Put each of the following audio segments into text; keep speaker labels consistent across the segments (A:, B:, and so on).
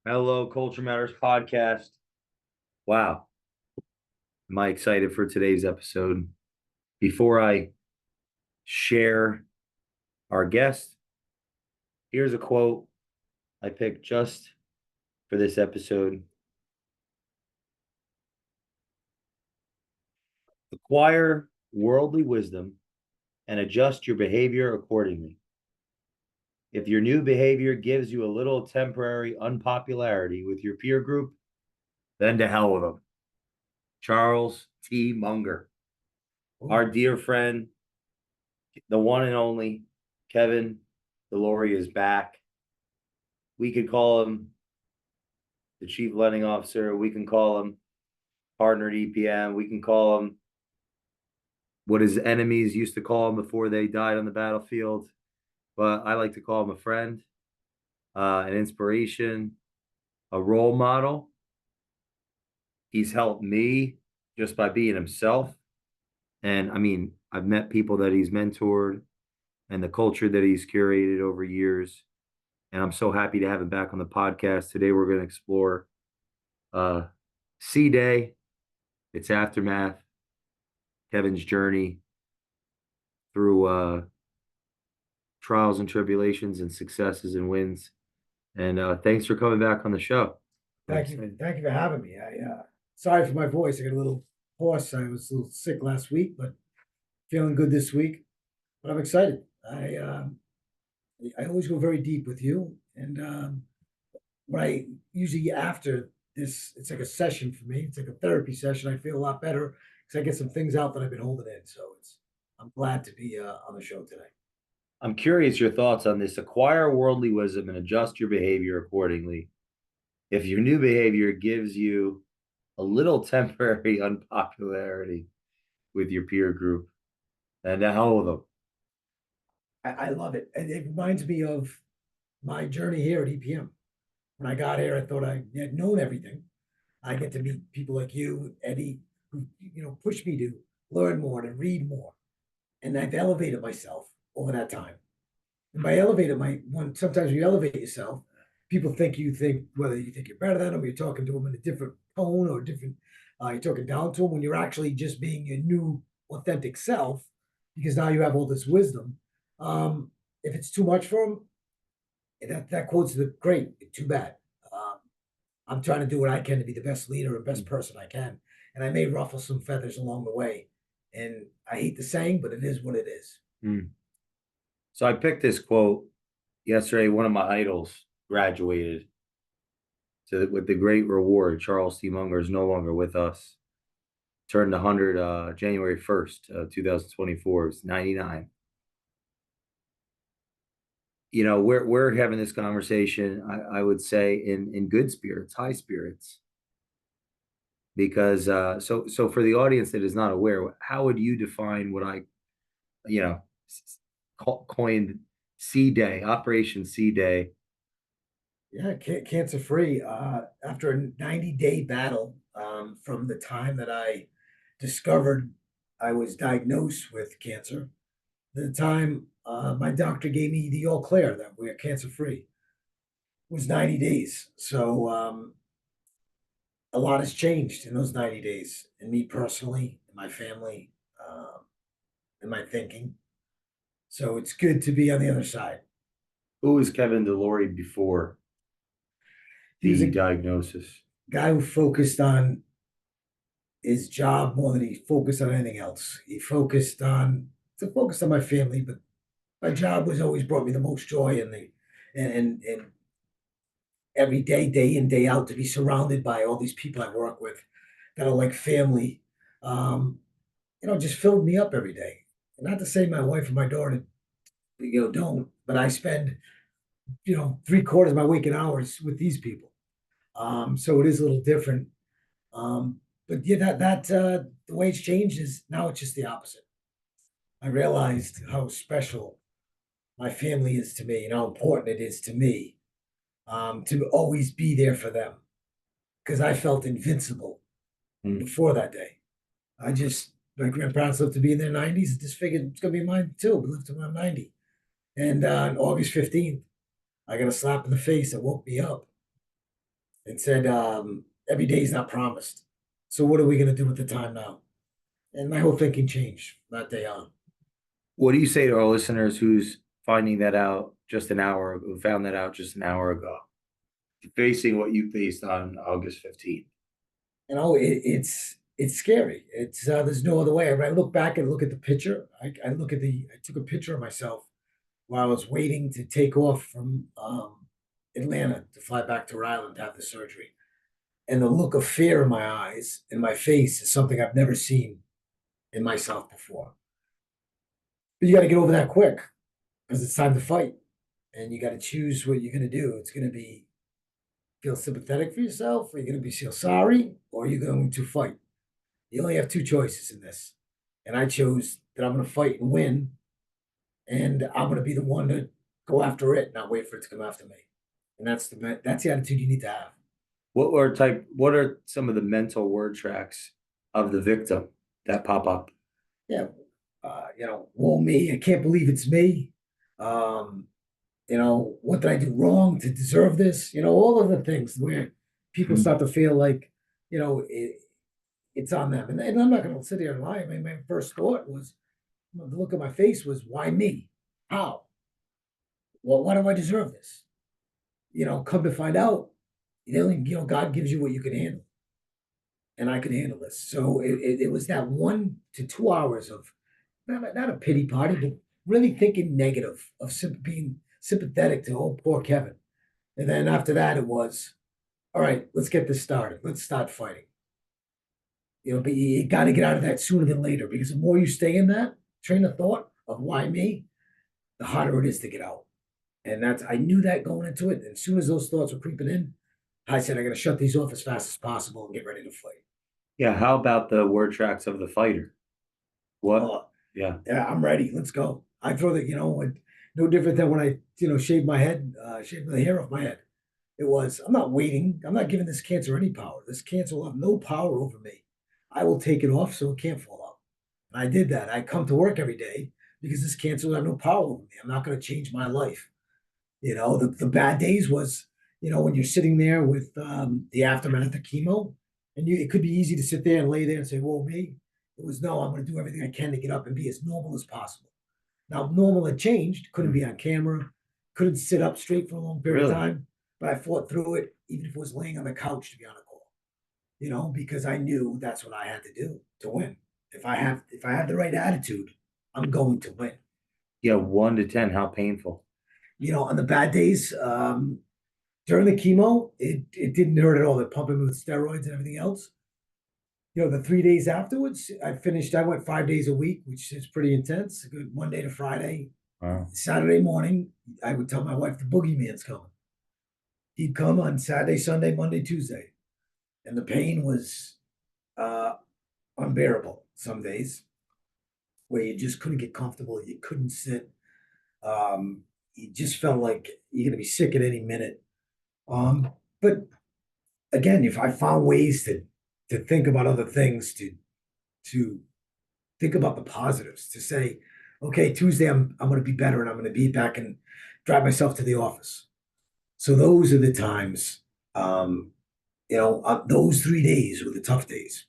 A: Hello, Culture Matters podcast. Wow, am I excited for today's episode? Before I share our guest, here's a quote I picked just for this episode. Acquire worldly wisdom and adjust your behavior accordingly. If your new behavior gives you a little temporary unpopularity with your peer group, then to hell with them. Charles T. Munger, our dear friend, the one and only Kevin DeLory is back. We could call him the chief lending officer. We can call him partner at EPM. We can call him what his enemies used to call him before they died on the battlefield. But I like to call him a friend, an inspiration, a role model. He's helped me just by being himself. And I mean, I've met people that he's mentored and the culture that he's curated over years. And I'm so happy to have him back on the podcast. Today, we're going to explore uh, C Day, its aftermath, Kevin's journey through trials and tribulations and successes and wins. And thanks for coming back on the show.
B: Thank you for having me. Sorry for my voice. I got a little hoarse. I was a little sick last week, but feeling good this week. But I'm excited. I always go very deep with you, and when I usually after this, it's like a session for me. It's like a therapy session. I feel a lot better because I get some things out that I've been holding in. So I'm glad to be on the show today.
A: I'm curious your thoughts on this. Acquire worldly wisdom and adjust your behavior accordingly. If your new behavior gives you a little temporary unpopularity with your peer group, then the hell with them.
B: I love it, and it reminds me of my journey here at EPM. When I got here, I thought I had known everything. I get to meet people like you, Eddie, who push me to learn more, to read more, and I've elevated myself over that time. And by elevated, when sometimes you elevate yourself, people think you think whether you think you're better than them, or you're talking to them in a different tone or different. You're talking down to them when you're actually just being your new authentic self, because now you have all this wisdom. If it's too much for them, that quote's the great. Too bad. Um, I'm trying to do what I can to be the best leader and best person I can. And I may ruffle some feathers along the way. And I hate the saying, but it is what it is.
A: Mm. So I picked this quote yesterday. One of my idols graduated with the great reward. Charles T. Munger is no longer with us. Turned 100 January 1st, 2024. It's 99. You know, we're having this conversation, I would say, in good spirits, high spirits. Because so for the audience that is not aware, how would you define what I, you know, coined C Day, Operation C Day?
B: Yeah, cancer free. After a 90-day battle, from the time that I discovered I was diagnosed with cancer, the time my doctor gave me the all clear that we're cancer free, was 90 days. So a lot has changed in those 90 days, in me personally, in my family, in my thinking. So it's good to be on the other side.
A: Who was Kevin DeLory before
B: He was
A: the
B: a
A: diagnosis?
B: guy who focused on his job more than he focused on anything else. He focused on my family, but my job was always brought me the most joy and every day, day in, day out, to be surrounded by all these people I work with that are like family, um, just filled me up every day. And not to say my wife and my daughter, don't, but I spend, 3/4 of my waking hours with these people. So it is a little different. But yeah, the way it's changed is now it's just the opposite. I realized how special my family is to me and how important it is to me, to always be there for them, because I felt invincible
A: Mm.
B: before that day. My grandparents lived to be in their 90s. I just figured it's going to be mine too. We lived till I'm 90. And on August 15th, I got a slap in the face that woke me up. and said, every day is not promised. So what are we going to do with the time now? And my whole thinking changed that day on.
A: What do you say to our listeners who's finding that out just an hour, who found that out just an hour ago, facing what you faced on August 15th?
B: It's scary. It's there's no other way. When I look back and look at the picture, I look at I took a picture of myself while I was waiting to take off from Atlanta to fly back to Rhode Island to have the surgery. And the look of fear in my eyes and my face is something I've never seen in myself before. But you got to get over that quick because it's time to fight. And you got to choose what you're going to do. It's going to be feel sympathetic for yourself, or you're going to be feel sorry, or you're going to fight. You only have two choices in this. And I chose that I'm going to fight and win. And I'm going to be the one to go after it, not wait for it to come after me. And that's the attitude you need to have.
A: What are some of the mental word tracks of the victim that pop up?
B: Yeah. Well, me, I can't believe it's me. What did I do wrong to deserve this? All of the things where people start to feel like, it's on them. And I'm not going to sit here and lie. I mean, my first thought was, the look at my face was, why me? How? Well, why do I deserve this? Come to find out, God gives you what you can handle. And I could handle this. So it was that 1 to 2 hours of not a pity party, but really thinking negative, of being sympathetic to old poor Kevin. And then after that, it was, all right, let's get this started. Let's start fighting. But you got to get out of that sooner than later, because the more you stay in that train of thought of why me, the harder it is to get out. And I knew that going into it. And as soon as those thoughts were creeping in, I said, I got to shut these off as fast as possible and get ready to fight.
A: Yeah. How about the word tracks of the fighter? What?
B: Yeah, I'm ready. Let's go. I throw that, no different than when I, shave my head, shave the hair off my head. It was, I'm not waiting. I'm not giving this cancer any power. This cancer will have no power over me. I will take it off so it can't fall out. And I did that. I come to work every day because this cancer will have no power over me. I'm not going to change my life. The bad days was, when you're sitting there with the aftermath of chemo, and it could be easy to sit there and lay there and say, well, me. It was, no, I'm going to do everything I can to get up and be as normal as possible. Now, normal had changed. Couldn't be on camera. Couldn't sit up straight for a long period of time. But I fought through it, even if it was laying on the couch to be on a call. Because I knew that's what I had to do to win. If I have the right attitude, I'm going to win.
A: Yeah, 1 to 10, how painful?
B: On the bad days, during the chemo, it didn't hurt at all. They're pumping me with steroids and everything else. The 3 days afterwards, I went 5 days a week, which is pretty intense. Good Monday to Friday.
A: Wow.
B: Saturday morning, I would tell my wife the boogeyman's coming. He'd come on Saturday, Sunday, Monday, Tuesday. And the pain was unbearable some days, where you just couldn't get comfortable. You couldn't sit. You just felt like you're going to be sick at any minute. But again, if I found ways to think about other things, to think about the positives, to say, okay, Tuesday I'm going to be better and I'm going to be back and drive myself to the office. So those are the times, those 3 days were the tough days.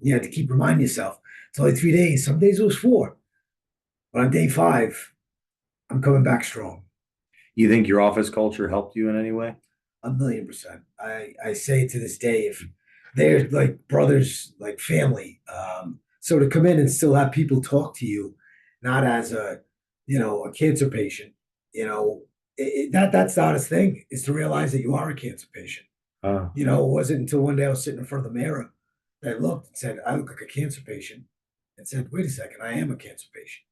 B: You had to keep reminding yourself, it's only 3 days. Some days it was 4. But on day 5, I'm coming back strong.
A: You think your office culture helped you in any way?
B: 1,000,000%. I say to this day, if they're like brothers, like family. So to come in and still have people talk to you, not as a cancer patient, that's the hardest thing, is to realize that you are a cancer patient. It wasn't until one day I was sitting in front of the mirror that I looked and said, I look like a cancer patient, and said, wait a second, I am a cancer patient.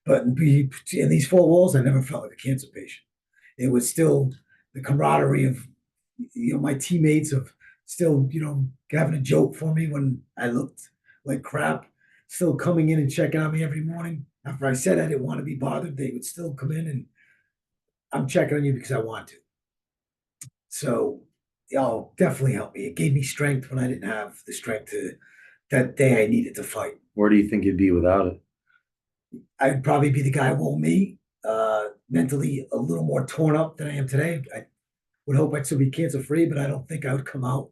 B: But in these 4 walls, I never felt like a cancer patient. It was still the camaraderie of, my teammates, of still, having a joke for me when I looked like crap, still coming in and checking on me every morning. After I said I didn't want to be bothered, they would still come in and, I'm checking on you because I want to. So, definitely helped me. It gave me strength when I didn't have the strength that day I needed to fight.
A: Where do you think you'd be without it?
B: I'd probably be the guy, me, mentally a little more torn up than I am today. would hope I'd still be cancer free, but I don't think I would come out,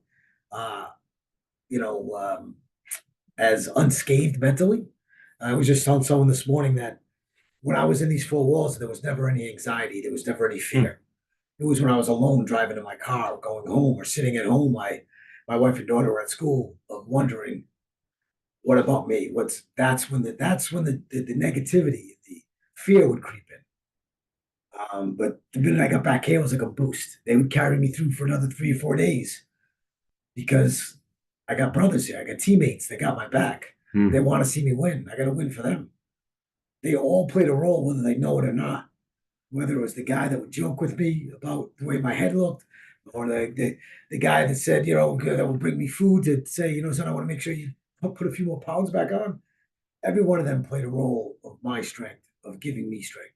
B: uh, you know, as unscathed mentally. I was just telling someone this morning that when I was in these four walls, there was never any anxiety. There was never any
A: Hmm.
B: fear. It was when I was alone driving in my car, going home, or sitting at home. My wife and daughter were at school, of wondering, what about me? That's when the negativity, the fear would creep in. But the minute I got back here, it was like a boost. They would carry me through for another 3 or 4 days because I got brothers here. I got teammates. They got my back.
A: Hmm.
B: They want to see me win. I got to win for them. They all played a role, whether they know it or not. Whether it was the guy that would joke with me about the way my head looked, or the guy that said, that would bring me food to say, son, I want to make sure you put a few more pounds back on. Every one of them played a role of my strength, of giving me strength.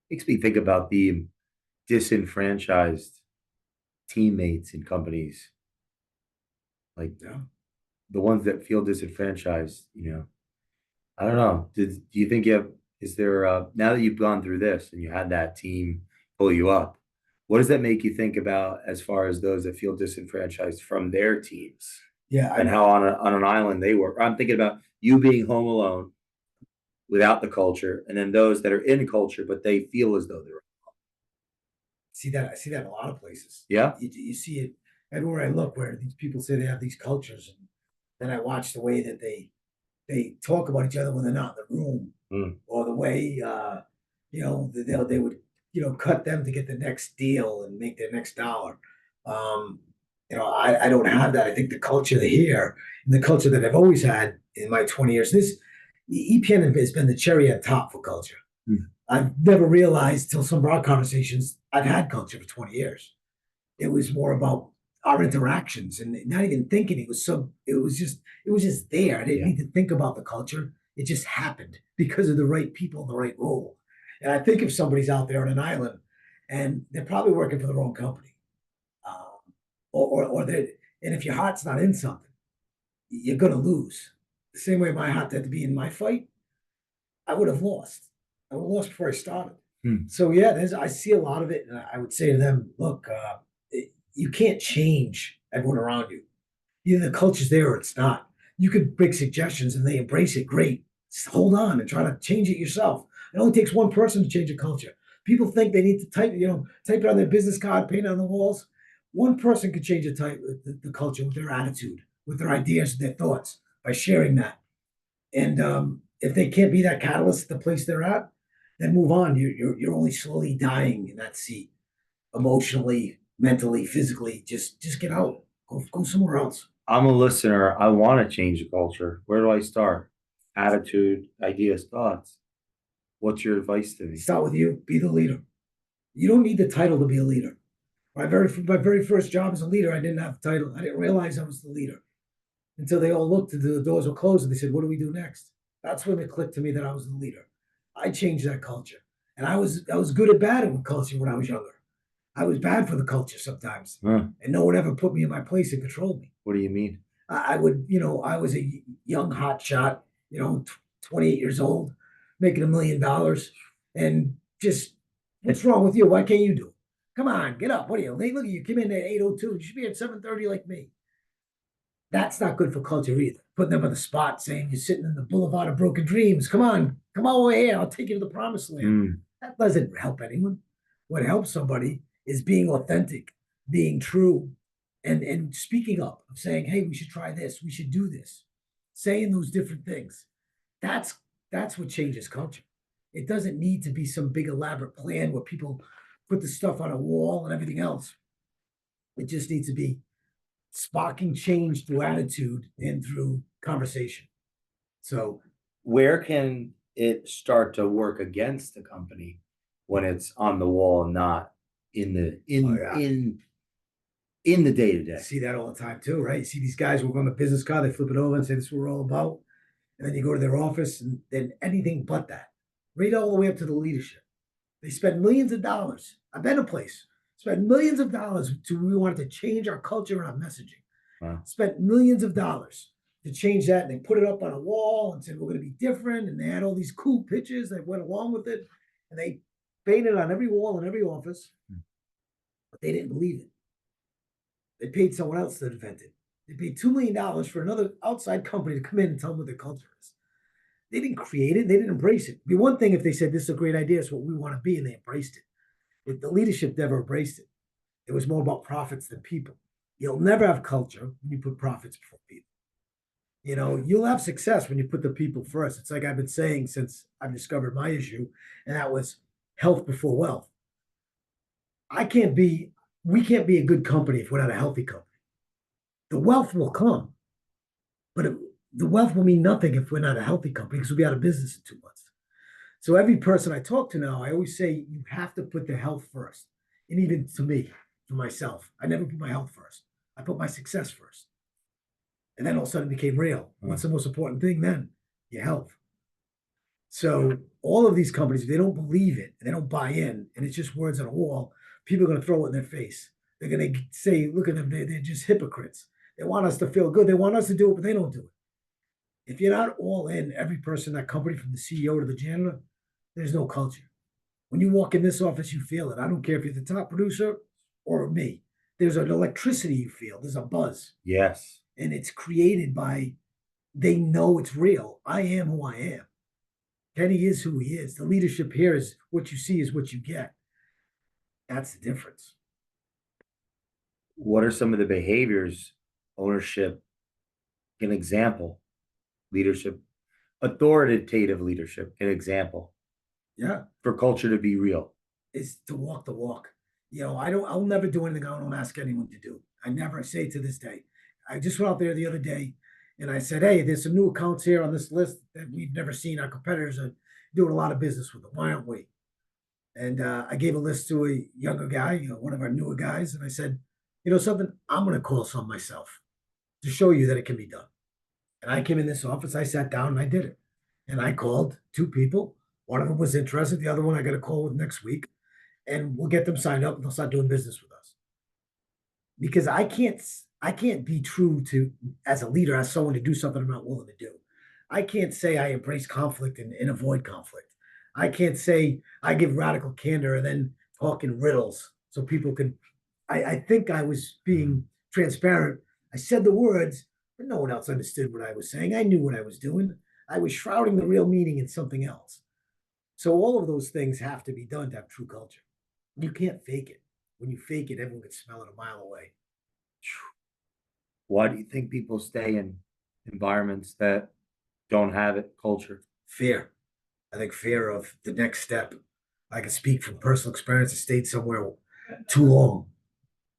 A: Makes me think about the disenfranchised teammates in companies, like
B: Yeah.
A: the ones that feel disenfranchised. I don't know. Do you think you have? Is there now that you've gone through this and you had that team pull you up? What does that make you think about as far as those that feel disenfranchised from their teams
B: Yeah,
A: and how on an island they work? I'm thinking about you being home alone without the culture, and then those that are in culture but they feel as though they're
B: see that. I see that in a lot of places.
A: yeah.
B: You see it everywhere I look, where these people say they have these cultures, and then I watch the way that they talk about each other when they're not in the room,
A: Mm.
B: or the way they would cut them to get the next deal and make their next dollar. Um, I don't have that. I think the culture here, and the culture that I've always had in my 20 years, this EPN has been the cherry on top for culture.
A: Mm.
B: I've never realized till some of our conversations I've had culture for 20 years. It was more about our interactions and not even thinking. It was just there. I didn't
A: Yeah.
B: need to think about the culture. It just happened because of the right people in the right role. And I think if somebody's out there on an island and they're probably working for the wrong company, um, or they and if your heart's not in something, you're gonna lose. The same way my heart had to be in my fight, I would have lost. I would have lost before I started.
A: Hmm.
B: So yeah, I see a lot of it, and I would say to them, look, you can't change everyone around you. Either the culture's there or it's not. You could make suggestions and they embrace it. Great. Just hold on and try to change it yourself. It only takes one person to change a culture. People think they need to type it on their business card, paint it on the walls. One person could change the culture with their attitude, with their ideas, their thoughts, by sharing that. And if they can't be that catalyst at the place they're at, then move on. You're only slowly dying in that seat, emotionally, mentally, physically. Just get out. Go somewhere else.
A: I'm a listener. I want to change the culture. Where do I start? Attitude, ideas, thoughts. What's your advice to me?
B: Start with you. Be the leader. You don't need the title to be a leader. My very first job as a leader, I didn't have the title. I didn't realize I was the leader until they all looked and the doors were closed and they said, "What do we do next?" That's when it clicked to me that I was the leader. I changed that culture, and I was good at bad with culture when I was younger. I was bad for the culture sometimes,
A: Huh.
B: and no one ever put me in my place and controlled me.
A: What do you mean?
B: I was a young hot shot, 28 years old, making $1 million, and just, what's wrong with you? Why can't you do it? Come on, get up. What are you late? Look at you. Came in at 8:02. You should be at 7:30 like me. That's not good for culture either. Putting them on the spot, saying you're sitting in the boulevard of broken dreams. Come on over here. I'll take you to the promised land.
A: Mm.
B: That doesn't help anyone. What helps somebody is being authentic, being true, and speaking up, saying, "Hey, we should try this. We should do this." Saying those different things. That's that's what changes culture. It doesn't need to be some big elaborate plan where people put the stuff on a wall and everything else. It just needs to be sparking change through attitude and through conversation. So
A: Where can it start to work against the company when it's on the wall and not in the
B: oh,
A: in
B: yeah.
A: in the day to day?
B: See that all the time too, right? You see these guys work on the business card, they flip it over and say, "This is what we're all about." And then you go to their office and then anything but that. Right all the way up to the leadership. They spend millions of dollars. I've been a place, spent millions of dollars we wanted to change our culture and our messaging.
A: Wow.
B: Spent millions of dollars to change that. And they put it up on a wall and said, "We're going to be different." And they had all these cool pictures that went along with it. And they painted on every wall in every office. They didn't believe it. They paid someone else to invent it. They paid $2 million for another outside company to come in and tell them what their culture is. They didn't create it. They didn't embrace it. It'd be one thing if they said, this is a great idea. It's what we want to be. And they embraced it. The leadership never embraced it. It was more about profits than people. You'll never have culture when you put profits before people. You'll have success when you put the people first. It's like I've been saying since I've discovered my issue, and that was health before wealth. We can't be a good company if we're not a healthy company. The wealth will come, but the wealth will mean nothing if we're not a healthy company because we'll be out of business in 2 months. So every person I talk to now, I always say you have to put the health first. And even to me, for myself, I never put my health first. I put my success first. And then all of a sudden it became real. What's the most important thing then? Your health. So all of these companies, if they don't believe it and they don't buy in, and it's just words on a wall, people are going to throw it in their face. They're going to say, look at them, they're just hypocrites. They want us to feel good. They want us to do it, but they don't do it. If you're not all in, every person in that company, from the CEO to the janitor, there's no culture. When you walk in this office, you feel it. I don't care if you're the top producer or me. There's an electricity you feel. There's a buzz.
A: Yes.
B: And it's created by, they know it's real. I am who I am. Kenny is who he is. The leadership here is what you see is what you get. That's the difference.
A: What are some of the behaviors, ownership, an example, leadership, authoritative leadership, an example?
B: Yeah.
A: For culture to be real.
B: Is to walk the walk. I'll never do anything I don't ask anyone to do. I never say to this day. I just went out there the other day and I said, hey, there's some new accounts here on this list that we've never seen. Our competitors are doing a lot of business with them. Why aren't we? And I gave a list to a younger guy, one of our newer guys. And I said, something, I'm going to call some myself to show you that it can be done. And I came in this office, I sat down and I did it. And I called 2 people. One of them was interested. The other one I got a call with next week. And we'll get them signed up and they'll start doing business with us. Because I can't be true to, as a leader, as someone to do something I'm not willing to do. I can't say I embrace conflict and avoid conflict. I can't say I give radical candor and then talk in riddles so people can. I think I was being transparent. I said the words, but no one else understood what I was saying. I knew what I was doing. I was shrouding the real meaning in something else. So all of those things have to be done to have true culture. You can't fake it. When you fake it, everyone can smell it a mile away.
A: Why do you think people stay in environments that don't have it, culture?
B: Fear. I think fear of the next step. I can speak from personal experience. I stayed somewhere too long.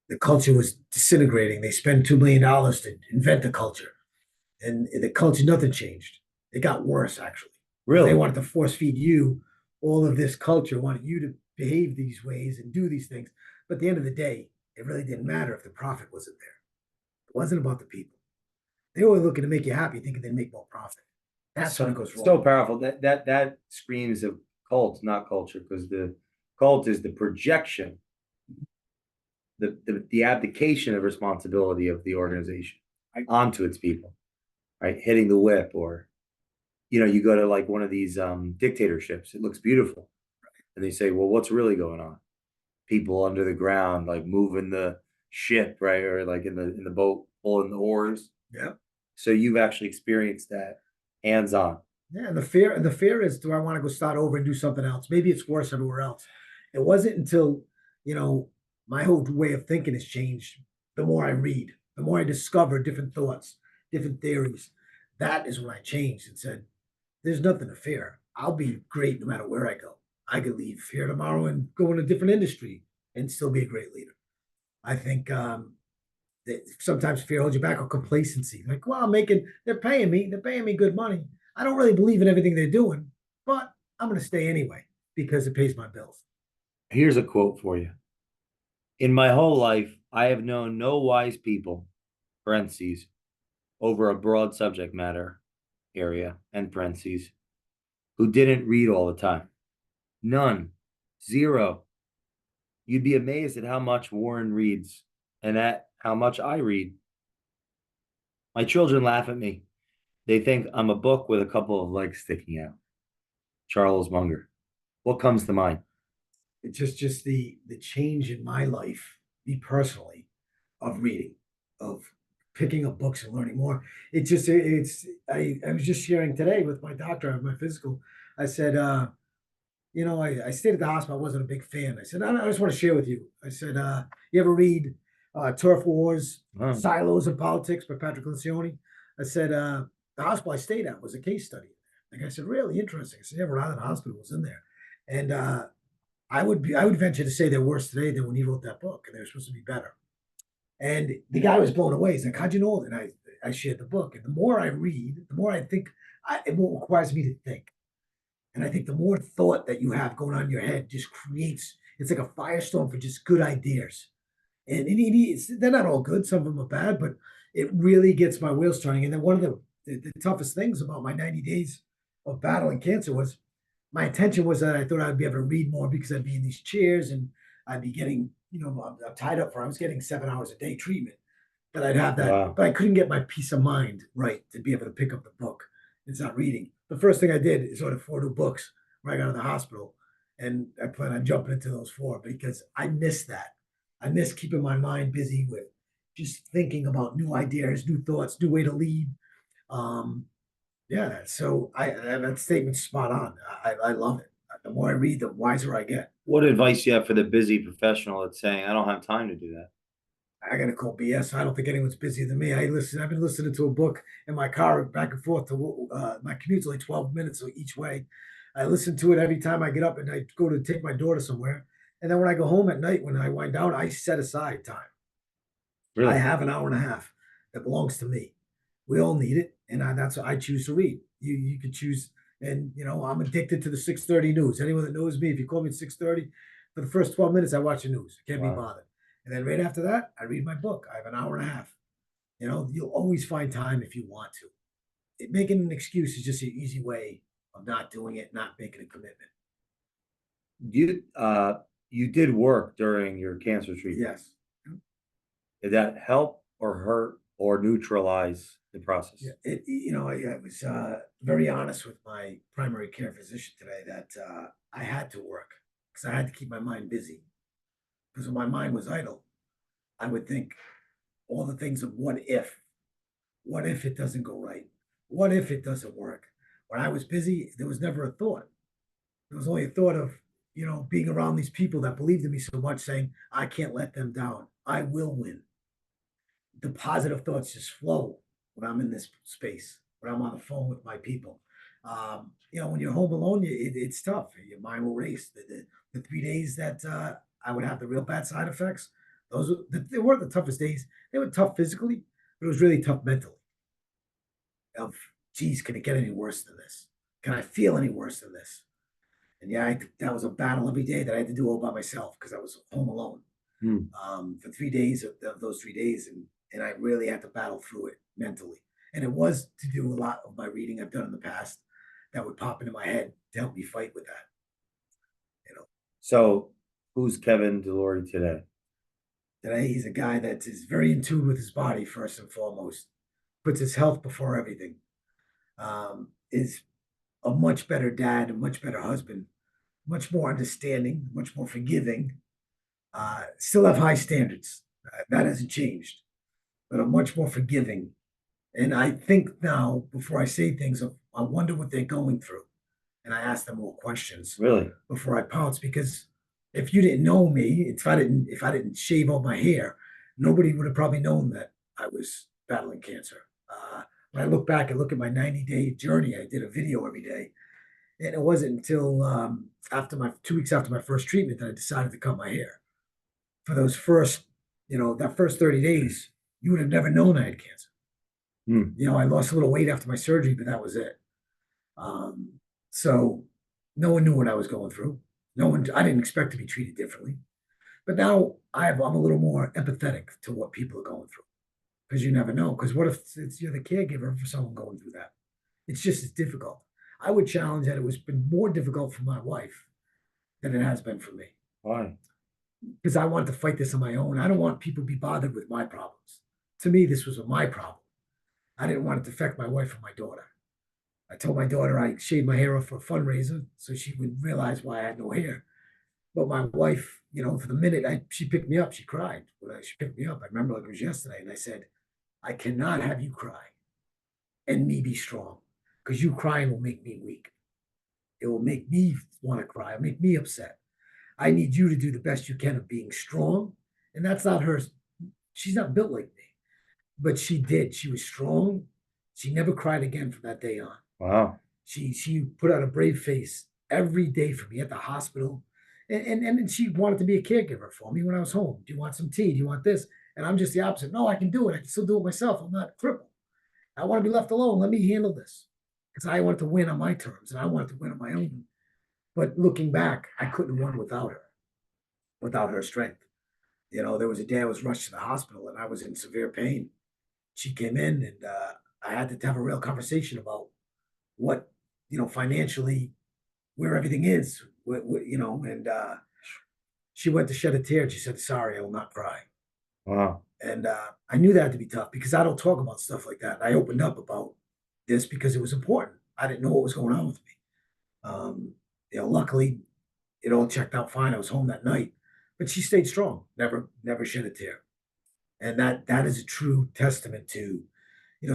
B: The culture was disintegrating. They spent $2 million to invent the culture. And the culture, nothing changed. It got worse, actually.
A: Really?
B: They wanted to force feed you all of this culture, wanted you to behave these ways and do these things. But at the end of the day, it really didn't matter if the profit wasn't there. It wasn't about the people. They were looking to make you happy, thinking they'd make more profit. That's when it goes wrong.
A: So powerful. That screams of cult, not culture, because the cult is the projection, the abdication of responsibility of the organization onto its people, right? Hitting the whip, or you go to like one of these dictatorships. It looks beautiful, and they say, well, what's really going on? People under the ground, like moving the ship, right, or like in the boat, pulling the oars.
B: Yeah.
A: So you've actually experienced that hands on.
B: Yeah, and the fear is, do I want to go start over and do something else? Maybe it's worse everywhere else. It wasn't until my whole way of thinking has changed. The more I read, the more I discover different thoughts, different theories. That is when I changed and said, "There's nothing to fear. I'll be great no matter where I go. I could leave here tomorrow and go in a different industry and still be a great leader." I think that sometimes fear holds you back, or complacency. Like, well, they're paying me good money. I don't really believe in everything they're doing, but I'm going to stay anyway because it pays my bills.
A: Here's a quote for you. In my whole life, I have known no wise people, parentheses, over a broad subject matter area, and parentheses, who didn't read all the time. None. Zero. You'd be amazed at how much Warren reads and at how much I read. My children laugh at me. They think I'm a book with a couple of legs sticking out. Charles Munger. What comes to mind?
B: It's just the change in my life me personally, of reading, of picking up books and learning more. I was just sharing today with my doctor of my physical. I said, I stayed at the hospital. I wasn't a big fan. I said, I just want to share with you. I said, you ever read Turf Wars,
A: Huh.
B: Silos and Politics by Patrick Lencioni? I said, the hospital I stayed at was a case study. Like I said, really interesting. I said, never out of the hospital was in there. And I would venture to say they're worse today than when he wrote that book, and they're supposed to be better. And the guy was blown away. He's like, how'd you know? And I shared the book. And the more I read, the more I think, it more requires me to think. And I think the more thought that you have going on in your head just creates, it's like a firestorm for just good ideas. And they're not all good. Some of them are bad, but it really gets my wheels turning. And then one of the toughest things about my 90 days of battling cancer was my intention was that I thought I'd be able to read more because I'd be in these chairs and I'd be getting, I'm tied up for, I was getting 7 hours a day treatment, that I'd have that,
A: Wow.
B: but I couldn't get my peace of mind right to be able to pick up the book and start reading. The first thing I did is order 4 new books when I got out of the hospital. And I plan on jumping into those 4 because I miss that. I miss keeping my mind busy with just thinking about new ideas, new thoughts, new way to lead. Um, yeah, so that statement's spot on. I love it. The more I read, the wiser I get.
A: What advice you have for the busy professional that's saying, I don't have time to do that?
B: I gotta call BS. I don't think anyone's busier than me. I've been listening to a book in my car back and forth to my commute's only 12 minutes each way. I listen to it every time I get up and I go to take my daughter somewhere. And then when I go home at night, when I wind down, I set aside time. I
A: Really?
B: have an hour and a half that belongs to me. We all need it, and that's what I choose to read. You could choose, and I'm addicted to the 6:30 news. Anyone that knows me, if you call me at 6:30, for the first 12 minutes, I watch the news. Can't be
A: Wow.
B: bothered. And then right after that, I read my book. I have an hour and a half. You'll always find time if you want to. Making an excuse is just an easy way of not doing it, not making a commitment.
A: You did work during your cancer treatment.
B: Yes.
A: Did that help or hurt or neutralize the process?
B: Yeah, I was very honest with my primary care physician today that I had to work because I had to keep my mind busy. Because when my mind was idle, I would think all the things of what if it doesn't go right? What if it doesn't work? When I was busy, there was never a thought. There was only a thought of, being around these people that believed in me so much, saying, I can't let them down. I will win. The positive thoughts just flow when I'm in this space, when I'm on the phone with my people. When you're home alone, it's tough. Your mind will race. The 3 days that I would have the real bad side effects, they weren't the toughest days. They were tough physically, but it was really tough mentally. Of, geez, can it get any worse than this? Can I feel any worse than this? And yeah, that was a battle every day that I had to do all by myself because I was home alone
A: Hmm.
B: for 3 days of those 3 days, and I really had to battle through it mentally. And it was to do a lot of my reading I've done in the past that would pop into my head to help me fight with that. You know,
A: So, who's Kevin DeLory today?
B: Today he's a guy that is very in tune with his body first and foremost, puts his health before everything. Is a much better dad, a much better husband, much more understanding, much more forgiving. Still have high standards. That hasn't changed, but I'm much more forgiving. And I think now, before I say things, I wonder what they're going through. And I ask them more questions
A: Really?
B: before I pounce. Because if you didn't know me, if I didn't shave all my hair, nobody would have probably known that I was battling cancer. When I look back and look at my 90-day journey, I did a video every day. And it wasn't until after my 2 weeks after my first treatment that I decided to cut my hair. For those first, that first 30 days, you would have never known I had cancer.
A: Hmm.
B: I lost a little weight after my surgery, but that was it. Um, so no one knew what I was going through. I didn't expect to be treated differently. But now I'm a little more empathetic to what people are going through because you never know. Because what if you're the caregiver for someone going through that? It's just as difficult. I would challenge that it was been more difficult for my wife than it has been for me
A: Why?
B: because I want to fight this on my own. I don't want people to be bothered with my problems. To me, this was my problem. I didn't want it to affect my wife or my daughter. I told my daughter I shaved my hair off for a fundraiser so she would realize why I had no hair. But my wife, for the minute she picked me up, she cried. She picked me up. I remember like it was yesterday, and I said, "I cannot have you cry and me be strong, because you crying will make me weak. It will make me want to cry. It'll make me upset. I need you to do the best you can of being strong." And that's not her. She's not built like me, but she did. She was strong. She never cried again from that day on.
A: Wow.
B: She put out a brave face every day for me at the hospital. And she wanted to be a caregiver for me when I was home. Do you want some tea? Do you want this? And I'm just the opposite. No, I can do it. I can still do it myself. I'm not crippled. I want to be left alone. Let me handle this. Because I wanted to win on my terms and I wanted to win on my own. But looking back, I couldn't have won without her strength. There was a day I was rushed to the hospital and I was in severe pain. She came in and I had to have a real conversation about what, financially, where everything is, and she went to shed a tear and she said, "Sorry, I will not cry."
A: Wow.
B: And I knew that had to be tough because I don't talk about stuff like that. I opened up about this because it was important. I didn't know what was going on with me. Luckily, it all checked out fine. I was home that night, but she stayed strong, never shed a tear. And that is a true testament to,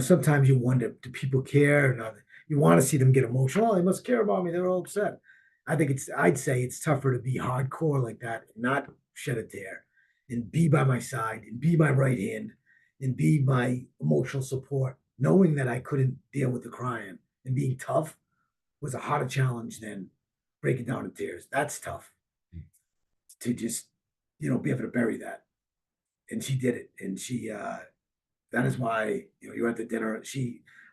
B: sometimes you wonder, do people care? And you want to see them get emotional. Oh, they must care about me. They're all upset. I'd say it's tougher to be hardcore like that and not shed a tear and be by my side and be my right hand and be my emotional support, knowing that I couldn't deal with the crying and being tough was a harder challenge than breaking down in tears. That's tough to just, be able to bury that. And she did it. And that is why, you were at the dinner.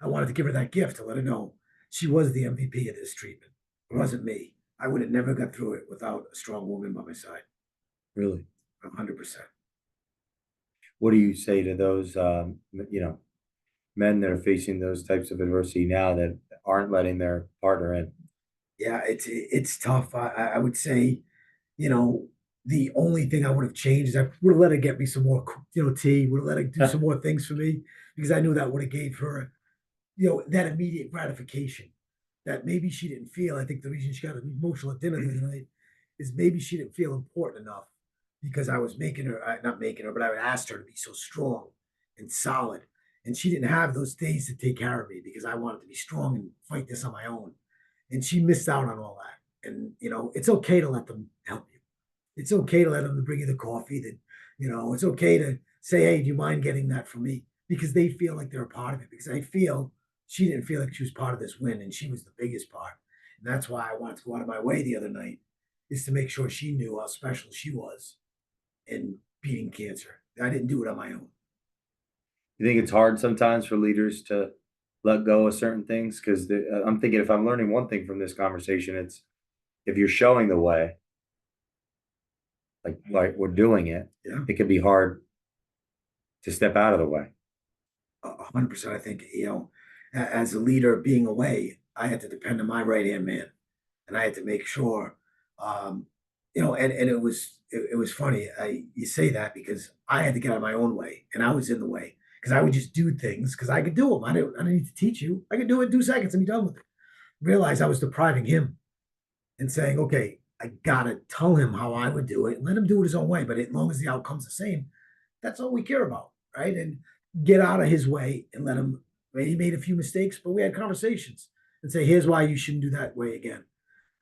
B: I wanted to give her that gift to let her know she was the MVP of this treatment. It wasn't me. I would have never got through it without a strong woman by my side.
A: Really?
B: 100%.
A: What do you say to those, men that are facing those types of adversity now that aren't letting their partner in?
B: Yeah, it's tough. I would say, you know, the only thing I would have changed is I would have let her get me some more, tea. Would have let her do some more things for me because I knew that would have gave her, that immediate gratification that maybe she didn't feel. I think the reason she got emotional at dinner the other night is maybe she didn't feel important enough because I was making her, not making her, but I would ask her to be so strong and solid. And she didn't have those days to take care of me because I wanted to be strong and fight this on my own. And she missed out on all that. And, it's okay to let them help you. It's okay to let them bring you the coffee. That it's okay to say, "Hey, do you mind getting that for me?" Because they feel like they're a part of it. Because I feel she didn't feel like she was part of this win, and she was the biggest part. And that's why I wanted to go out of my way the other night, is to make sure she knew how special she was in beating cancer. I didn't do it on my own.
A: You think it's hard sometimes for leaders to let go of certain things? Because I'm thinking if I'm learning one thing from this conversation, it's if you're showing the way, like we're doing it,
B: Yeah,
A: it can be hard to step out of the way.
B: 100%. I think as a leader being away, I had to depend on my right hand man, and I had to make sure, um, and it was funny. You say that because I had to get out of my own way, and I was in the way because I would just do things because I could do them. I didn't need to teach you. I could do it in 2 seconds and be done with it. Realize I was depriving him and saying, okay, I gotta tell him how I would do it and let him do it his own way. But as long as the outcome's the same, that's all we care about, right? And get out of his way and let him. He made a few mistakes, but we had conversations and say, here's why you shouldn't do that way again.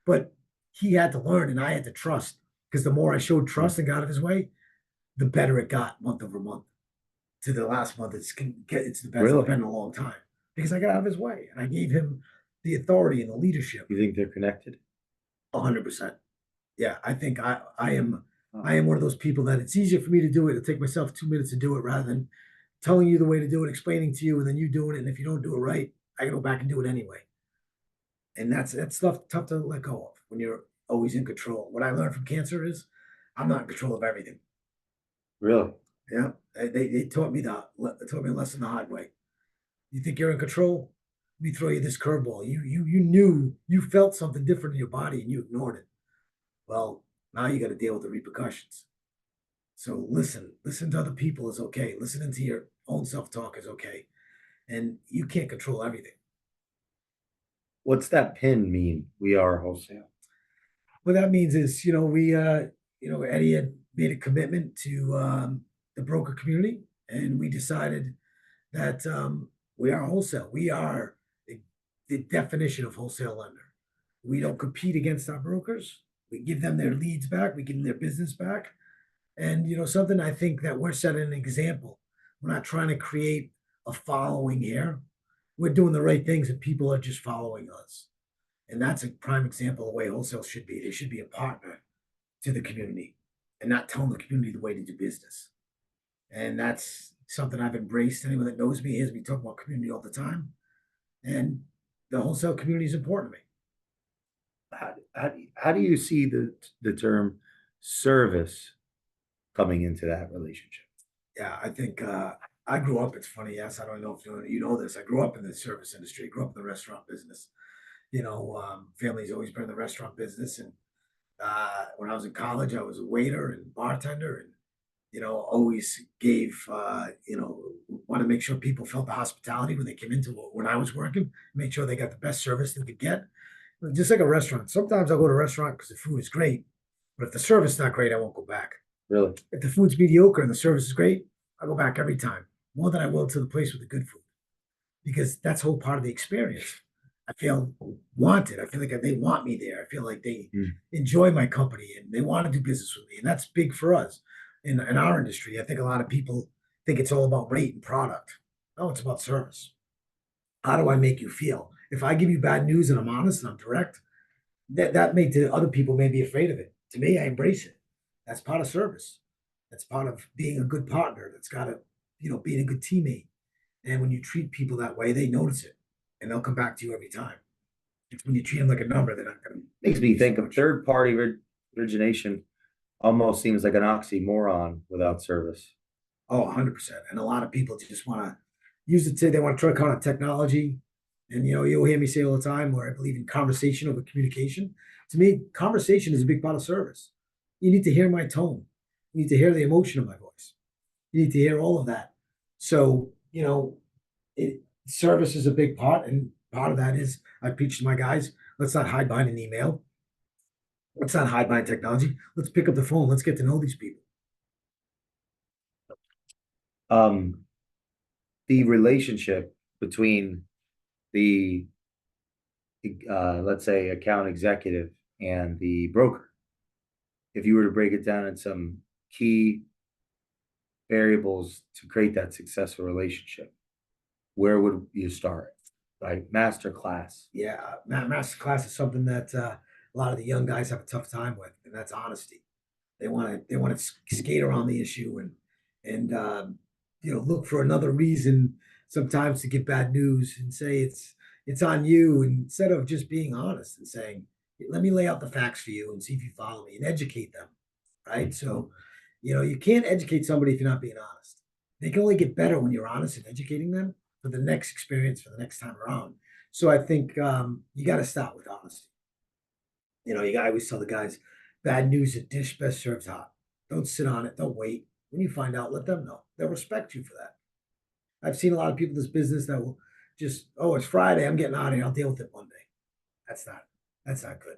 B: But he had to learn, and I had to trust because the more I showed trust and got out of his way, the better it got month over month. To the last month, it's the best it's been in a long time because I got out of his way and I gave him the authority and the leadership.
A: You think they're connected?
B: 100%. Yeah, I think I am one of those people that it's easier for me to do it. It'll take myself 2 minutes to do it rather than telling you the way to do it, explaining to you, and then you doing it. And if you don't do it right, I can go back and do it anyway. And that's stuff tough to let go of when you're always in control. What I learned from cancer is I'm not in control of everything.
A: Really?
B: Yeah, they taught me a lesson the hard way. You think you're in control? Let me throw you this curveball. You knew you felt something different in your body and you ignored it. Well, now you got to deal with the repercussions. So listen to other people is okay. Listening to your own self talk is okay, and you can't control everything.
A: What's that pin mean? We are wholesale.
B: What that means is, Eddie had made a commitment to the broker community, and we decided that we are wholesale. We are the definition of wholesale lender. We don't compete against our brokers. We give them their leads back. We give them their business back. And something I think that we're setting an example. We're not trying to create a following here. We're doing the right things, and people are just following us. And that's a prime example of the way wholesale should be. They should be a partner to the community and not telling the community the way to do business. And that's something I've embraced. Anyone that knows me hears me talk about community all the time. And the wholesale community is important to me.
A: How do you see the term service coming into that relationship?
B: Yeah, I think I grew up. It's funny. Yes, I don't know if you know this. I grew up in the service industry. Grew up in the restaurant business. Family's always been in the restaurant business. And when I was in college, I was a waiter and bartender, and always gave want to make sure people felt the hospitality when they came into when I was working. Make sure they got the best service they could get. Just like a restaurant. Sometimes I'll go to a restaurant because the food is great, but if the service is not great, I won't go back.
A: Really?
B: If the food's mediocre and the service is great, I go back every time more than I will to the place with the good food, because that's a whole part of the experience. I feel wanted. I feel like they want me there. I feel like they enjoy my company and they want to do business with me, and that's big for us in our industry. I think a lot of people think it's all about rate and product. No, it's about service. How do I make you feel? If I give you bad news and I'm honest and I'm direct, that makes the other people may be afraid of it. To me, I embrace it. That's part of service. That's part of being a good partner. That's got to, being a good teammate. And when you treat people that way, they notice it and they'll come back to you every time. It's when you treat them like a number, they're not going to.
A: Makes me think of third party origination almost seems like an oxymoron without service.
B: Oh, 100%. And a lot of people just want to use it they want to try on technology. And you'll hear me say all the time where I believe in conversation over communication. To me, conversation is a big part of service. You need to hear my tone. You need to hear the emotion of my voice. You need to hear all of that. So, service is a big part. And part of that is I preach to my guys, let's not hide behind an email. Let's not hide behind technology. Let's pick up the phone. Let's get to know these people.
A: The relationship between the let's say account executive and the broker, if you were to break it down in some key variables to create that successful relationship, where would you start? Right, master class.
B: Yeah, master class is something that a lot of the young guys have a tough time with, and that's honesty. They want to skate around the issue and look for another reason sometimes to give bad news and say it's on you, instead of just being honest and saying, let me lay out the facts for you and see if you follow me and educate them. Right. So, you can't educate somebody if you're not being honest. They can only get better when you're honest and educating them for the next experience, for the next time around. So I think you got to start with honesty. I always tell the guys, bad news, a dish best served hot. Don't sit on it. Don't wait. When you find out, let them know. They'll respect you for that. I've seen a lot of people in this business that will just, oh, it's Friday. I'm getting out of here. I'll deal with it Monday. That's not good.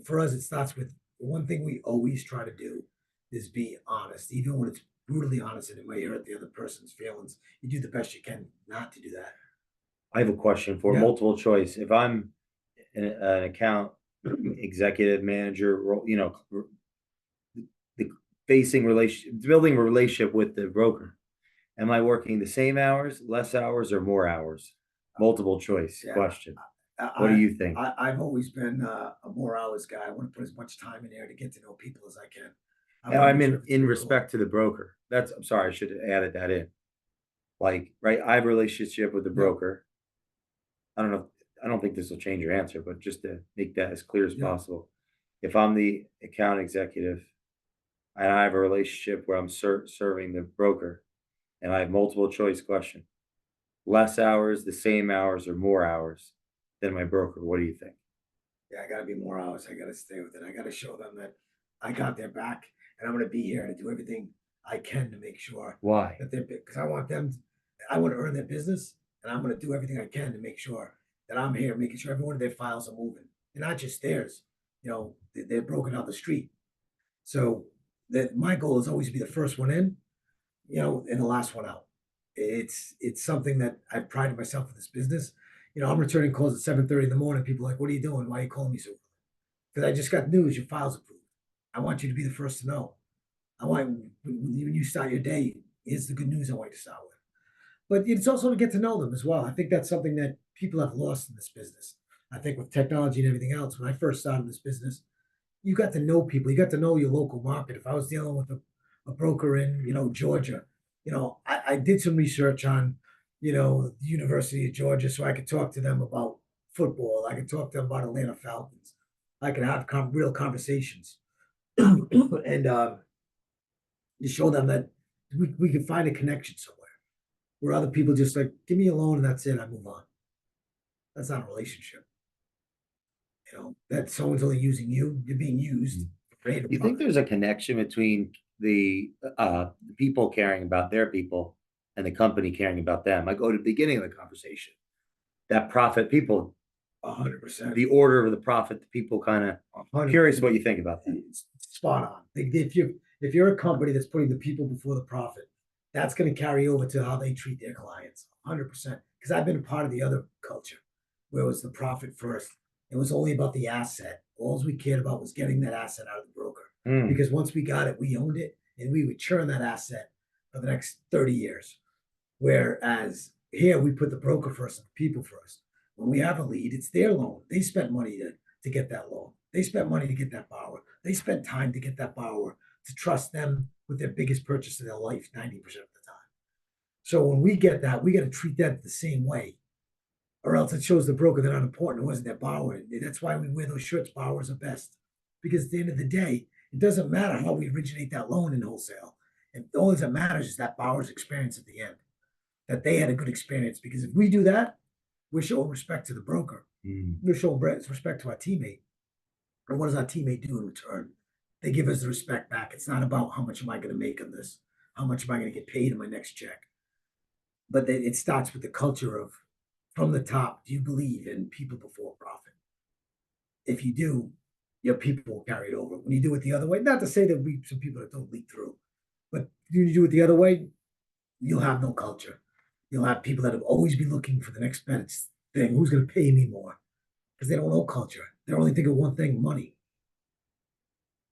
B: For us, it starts with the one thing we always try to do is be honest, even when it's brutally honest and it may hurt the other person's feelings. You do the best you can not to do that.
A: I have a question for multiple choice. If I'm an account executive manager, the building a relationship with the broker, am I working the same hours, less hours, or more hours? Multiple choice question. What do you think?
B: I've always been a more hours guy. I want to put as much time in there to get to know people as I can.
A: I mean, in respect to the broker. I'm sorry, I should have added that in. Like, right, I have a relationship with the broker. I don't know. I don't think this will change your answer, but just to make that as clear as possible. If I'm the account executive and I have a relationship where I'm serving the broker and I have multiple choice question, less hours, the same hours, or more hours than my broker, what do you think?
B: Yeah, I got to be more hours. I got to stay with it. I got to show them that I got their back and I'm going to be here to do everything I can to make sure.
A: Why?
B: That they're big, because I want to earn their business, and I'm going to do everything I can to make sure that I'm here, making sure every one of their files are moving. They're not just theirs. They're broken out the street. So that my goal is always to be the first one in, and the last one out. It's something that I've prided myself in this business. I'm returning calls at 7:30 in the morning. People are like, "What are you doing? Why are you calling me so early?" Because I just got news. Your file's approved. I want you to be the first to know. I want when you start your day. Here's the good news I want you to start with. But it's also to get to know them as well. I think that's something that people have lost in this business. I think with technology and everything else, when I first started this business, you got to know people. You got to know your local market. If I was dealing with a broker in, Georgia, I did some research on, the University of Georgia, so I could talk to them about football. I could talk to them about Atlanta Falcons. I could have real conversations, and you show them that we can find a connection somewhere where other people just like give me a loan and that's it. I move on. That's not a relationship. That someone's only using you. You're being used.
A: You think there's a connection between the people caring about their people and the company caring about them? I go to the beginning of the conversation. That profit people,
B: 100%.
A: the order of the profit, the people kind of curious what you think about that.
B: It's spot on. If you're a company that's putting the people before the profit, that's going to carry over to how they treat their clients. 100%. Because I've been a part of the other culture where it was the profit first. It was only about the asset. All we cared about was getting that asset out of the broker. Because once we got it, we owned it, and we would churn that asset for the next 30 years. Whereas here, we put the broker first and the people first. When we have a lead, it's their loan. They spent money to get that loan. They spent money to get that borrower. They spent time to get that borrower to trust them with their biggest purchase of their life 90% of the time. So when we get that, we got to treat that the same way, or else it shows the broker they're not important. It wasn't their borrower. That's why we wear those shirts. Borrowers are best. Because at the end of the day, it doesn't matter how we originate that loan in wholesale. And all that matters is that borrower's experience at the end, that they had a good experience. Because if we do that, we're showing respect to the broker. We're showing respect to our teammate. And what does our teammate do in return? They give us the respect back. It's not about how much am I going to make on this? How much am I going to get paid in my next check? But it starts with the culture of from the top, do you believe in people before profit? If you do, your people will carry it over. When you do it the other way, not to say that we some people that don't leak through, but when you do it the other way, you'll have no culture. You'll have people that will always be looking for the next best thing. Who's going to pay me more? Because they don't know culture. They're only thinking one thing: money.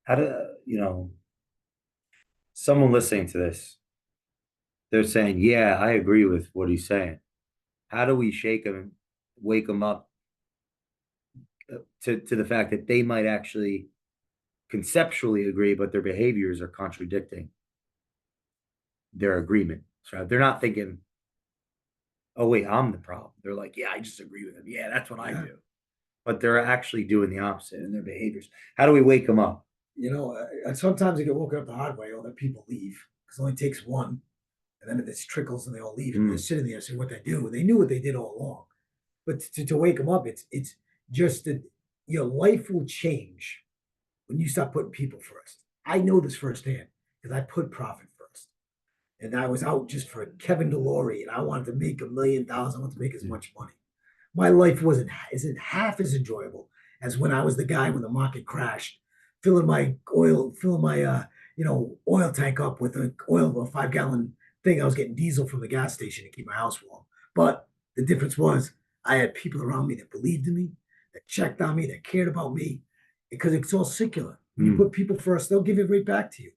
A: How do someone listening to this? They're saying, "Yeah, I agree with what he's saying." How do we shake them, wake them up to the fact that they might actually conceptually agree, but their behaviors are contradicting their agreement? So they're not thinking, "Oh wait, I'm the problem." They're like, "Yeah, I just agree with him. Yeah, that's what I do." But they're actually doing the opposite in their behaviors. How do we wake them up?
B: Sometimes I get woken up the hard way. All that people leave because it only takes one, and then it just trickles and they all leave. And they're sitting there saying what they do. And they knew what they did all along. But to wake them up, it's just that your life will change when you start putting people first. I know this firsthand because I put profit first. And I was out just for Kevin DeLory, and I wanted to make $1 million. I wanted to make as much money. My life isn't half as enjoyable as when I was the guy when the market crashed, filling my oil tank up with a 5 gallon thing. I was getting diesel from the gas station to keep my house warm. But the difference was I had people around me that believed in me, that checked on me, that cared about me, because it's all secular. When you put people first, they'll give it right back to you.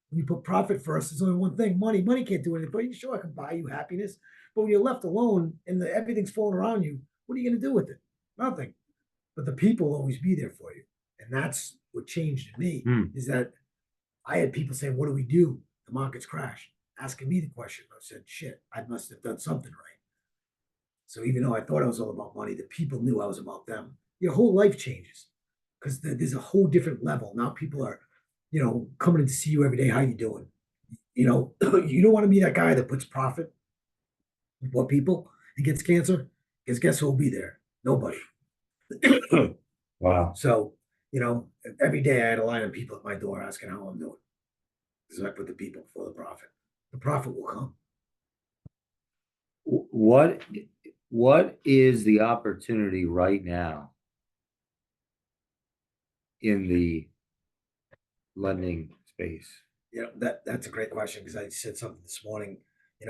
B: When you put profit first, there's only one thing: money. Money can't do anything. But sure, I can buy you happiness. But when you're left alone and everything's falling around you, what are you going to do with it? Nothing. But the people will always be there for you. And that's what changed in me is that I had people saying, what do we do? The market's crashed. Asking me the question. I said, shit, I must have done something right. So even though I thought I was all about money, the people knew I was about them. Your whole life changes because there's a whole different level. Now people are, coming in to see you every day. How you doing? You don't want to be that guy that puts profit before people and gets cancer. Because guess who will be there? Nobody.
A: Wow.
B: So, every day I had a line of people at my door asking how I'm doing. Because I put the people before the profit. The profit will come.
A: What is the opportunity right now in the lending space?
B: That's a great question because I said something this morning.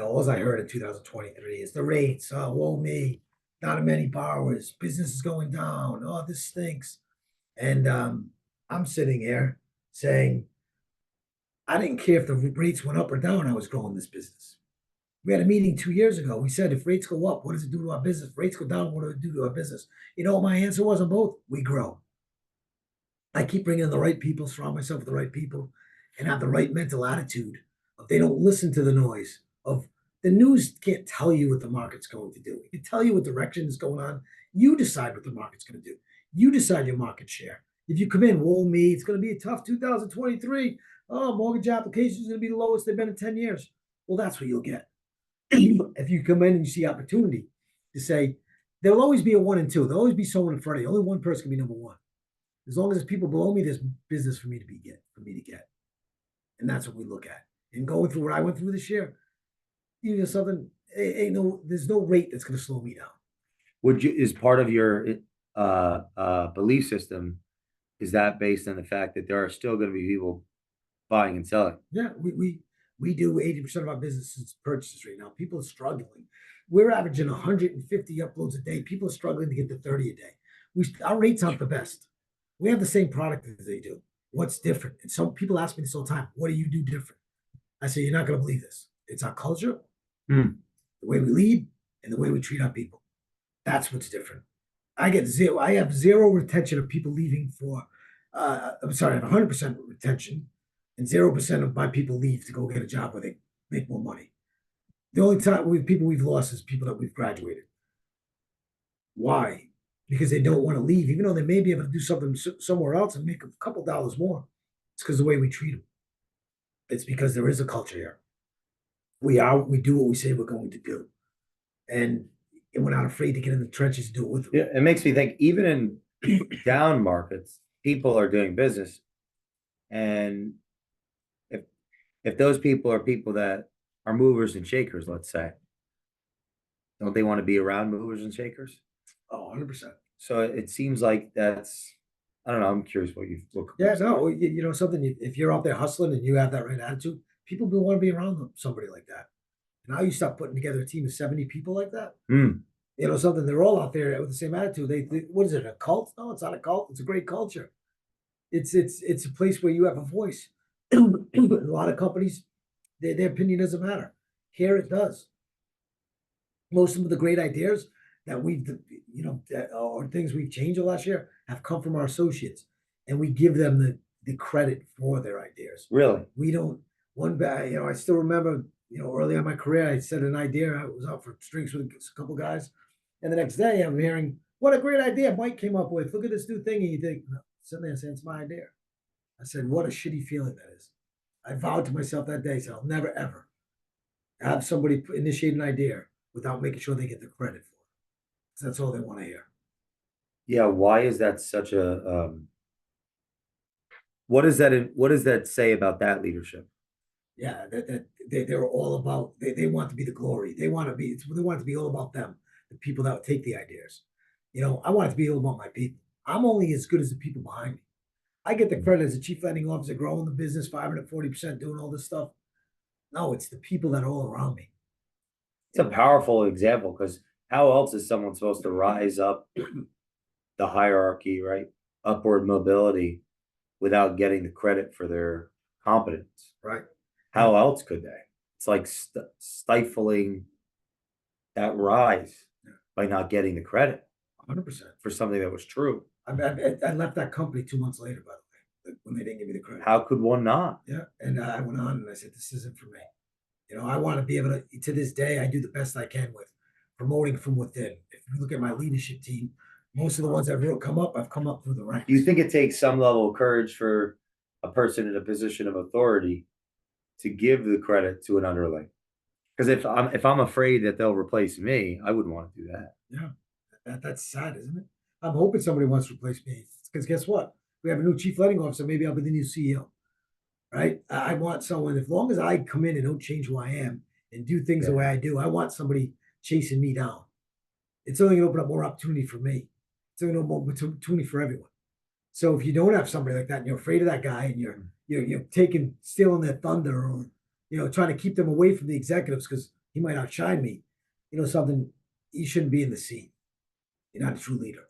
B: All I heard in 2023 is the rates. Oh, woe me, not many borrowers. Business is going down. Oh, this stinks. And I'm sitting here saying, I didn't care if the rates went up or down. I was growing this business. We had a meeting 2 years ago. We said, if rates go up, what does it do to our business? If rates go down, what does it do to our business? You know what my answer was on both? We grow. I keep bringing in the right people, surround myself with the right people, and have the right mental attitude of they don't listen to the noise of the news can't tell you what the market's going to do. It can tell you what direction is going on. You decide what the market's going to do. You decide your market share. If you come in, whoa me, it's going to be a tough 2023. Oh, mortgage applications are going to be the lowest they've been in 10 years. Well, that's what you'll get. If you come in and you see opportunity to say, there'll always be a one and two. There'll always be someone in front of you. Only one person can be number one. As long as there's people below me, there's business for me to get. And that's what we look at. And going through what I went through this year, something there's no rate that's gonna slow me down.
A: Is part of your belief system, is that based on the fact that there are still going to be people buying and selling?
B: Yeah, we do 80% of our business purchases right now. People are struggling. We're averaging 150 uploads a day. People are struggling to get to 30 a day. Our rates aren't the best. We have the same product as they do. What's different? And some people ask me this all the time. What do you do different? I say, you're not going to believe this. It's our culture, the way we lead, and the way we treat our people. That's what's different. I have zero retention of people leaving for, I'm sorry, I have 100% retention, and 0% of my people leave to go get a job where they make more money. The only time people we've lost is people that we've graduated. Why? Because they don't want to leave, even though they may be able to do something somewhere else and make a couple dollars more. It's because the way we treat them. It's because there is a culture here. We do what we say we're going to do, and we're not afraid to get in the trenches and do it with them.
A: Yeah, it makes me think, even in down markets, people are doing business, and if those people are people that are movers and shakers, let's say, don't they want to be around movers and shakers?
B: Oh, 100%.
A: So it seems like that's, I don't know. I'm curious what you look.
B: Yeah, no, something. If you're out there hustling and you have that right attitude, people do want to be around somebody like that. Now you start putting together a team of 70 people like that. Something. They're all out there with the same attitude. What is it? A cult? No, it's not a cult. It's a great culture. It's a place where you have a voice. A lot of companies, their opinion doesn't matter. Here it does. Most of the great ideas that or things we've changed last year have come from our associates, and we give them the credit for their ideas.
A: Really?
B: We don't. I still remember, early in my career, I said an idea. I was out for drinks with a couple guys, and the next day I'm hearing, what a great idea Mike came up with. Look at this new thing. And you think, sitting there saying, it's my idea. I said, what a shitty feeling that is. I vowed to myself that day, so I'll never, ever have somebody initiate an idea without making sure they get the credit for it. Because that's all they want to hear.
A: Yeah. Why is that such a, what does that say about that leadership?
B: Yeah, they're all about, they want to be the glory. They want it to be all about them, the people that take the ideas. I want it to be all about my people. I'm only as good as the people behind me. I get the credit as a chief lending officer, growing the business 540%, doing all this stuff. No, it's the people that are all around me.
A: It's a powerful example, because how else is someone supposed to rise up the hierarchy, right? Upward mobility, without getting the credit for their competence.
B: Right.
A: How else could they? It's like stifling that rise by not getting the credit
B: 100%
A: for something that was true.
B: I left that company 2 months later, by the way, when they didn't give me the credit.
A: How could one not?
B: Yeah. And I went on and I said, this isn't for me. I want to be able to this day, I do the best I can with promoting from within. If you look at my leadership team, most of the ones that have come up, I've come up through the ranks.
A: Do you think it takes some level of courage for a person in a position of authority to give the credit to an underling? Because if I'm afraid that they'll replace me, I wouldn't want to do that.
B: Yeah, that's sad, isn't it? I'm hoping somebody wants to replace me, because guess what? We have a new chief lending officer. Maybe I'll be the new CEO, right? I want someone, as long as I come in and don't change who I am and do things the way I do, I want somebody chasing me down. It's only going to open up more opportunity for me. It's only going to open up more opportunity for everyone. So if you don't have somebody like that and you're afraid of that guy and you're taking stealing their thunder or trying to keep them away from the executives because he might outshine me, something you shouldn't be in the seat. You're not a true leader.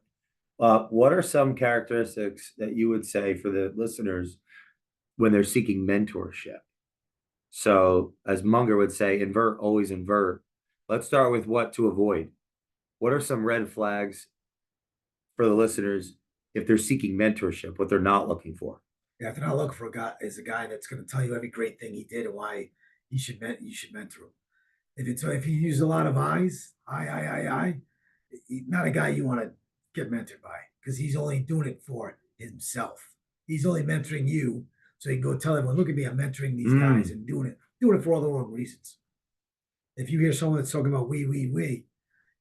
A: What are some characteristics that you would say for the listeners when they're seeking mentorship? So, as Munger would say, invert, always invert. Let's start with what to avoid. What are some red flags for the listeners if they're seeking mentorship, what they're not looking for?
B: Yeah, if they're not looking for a guy that's going to tell you every great thing he did and why you should mentor him. If he uses a lot of I, not a guy you want to get mentored by because he's only doing it for himself. He's only mentoring you so he can go tell everyone, look at me, I'm mentoring these guys and doing it for all the wrong reasons. If you hear someone that's talking about we,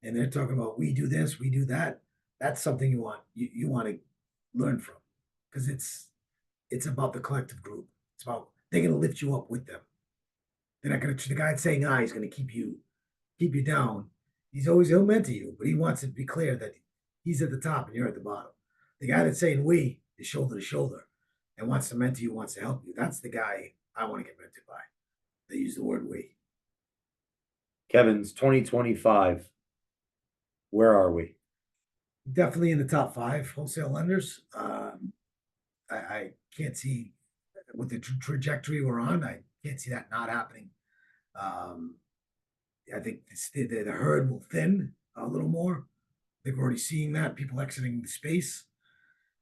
B: and they're talking about we do this, we do that, that's something you want to learn from because it's about the collective group. It's about they're going to lift you up with them. They're not going to. The guy that's saying I is going to keep you down. He'll mentor you, but he wants it to be clear that he's at the top and you're at the bottom. The guy that's saying we is shoulder to shoulder and wants to mentor you, wants to help you. That's the guy I want to get mentored by. They use the word we.
A: Kevin's 2025. Where are we?
B: Definitely in the top 5 wholesale lenders. I can't see with the trajectory we're on. I can't see that not happening. I think the herd will thin a little more. I think we're already seeing that people exiting the space.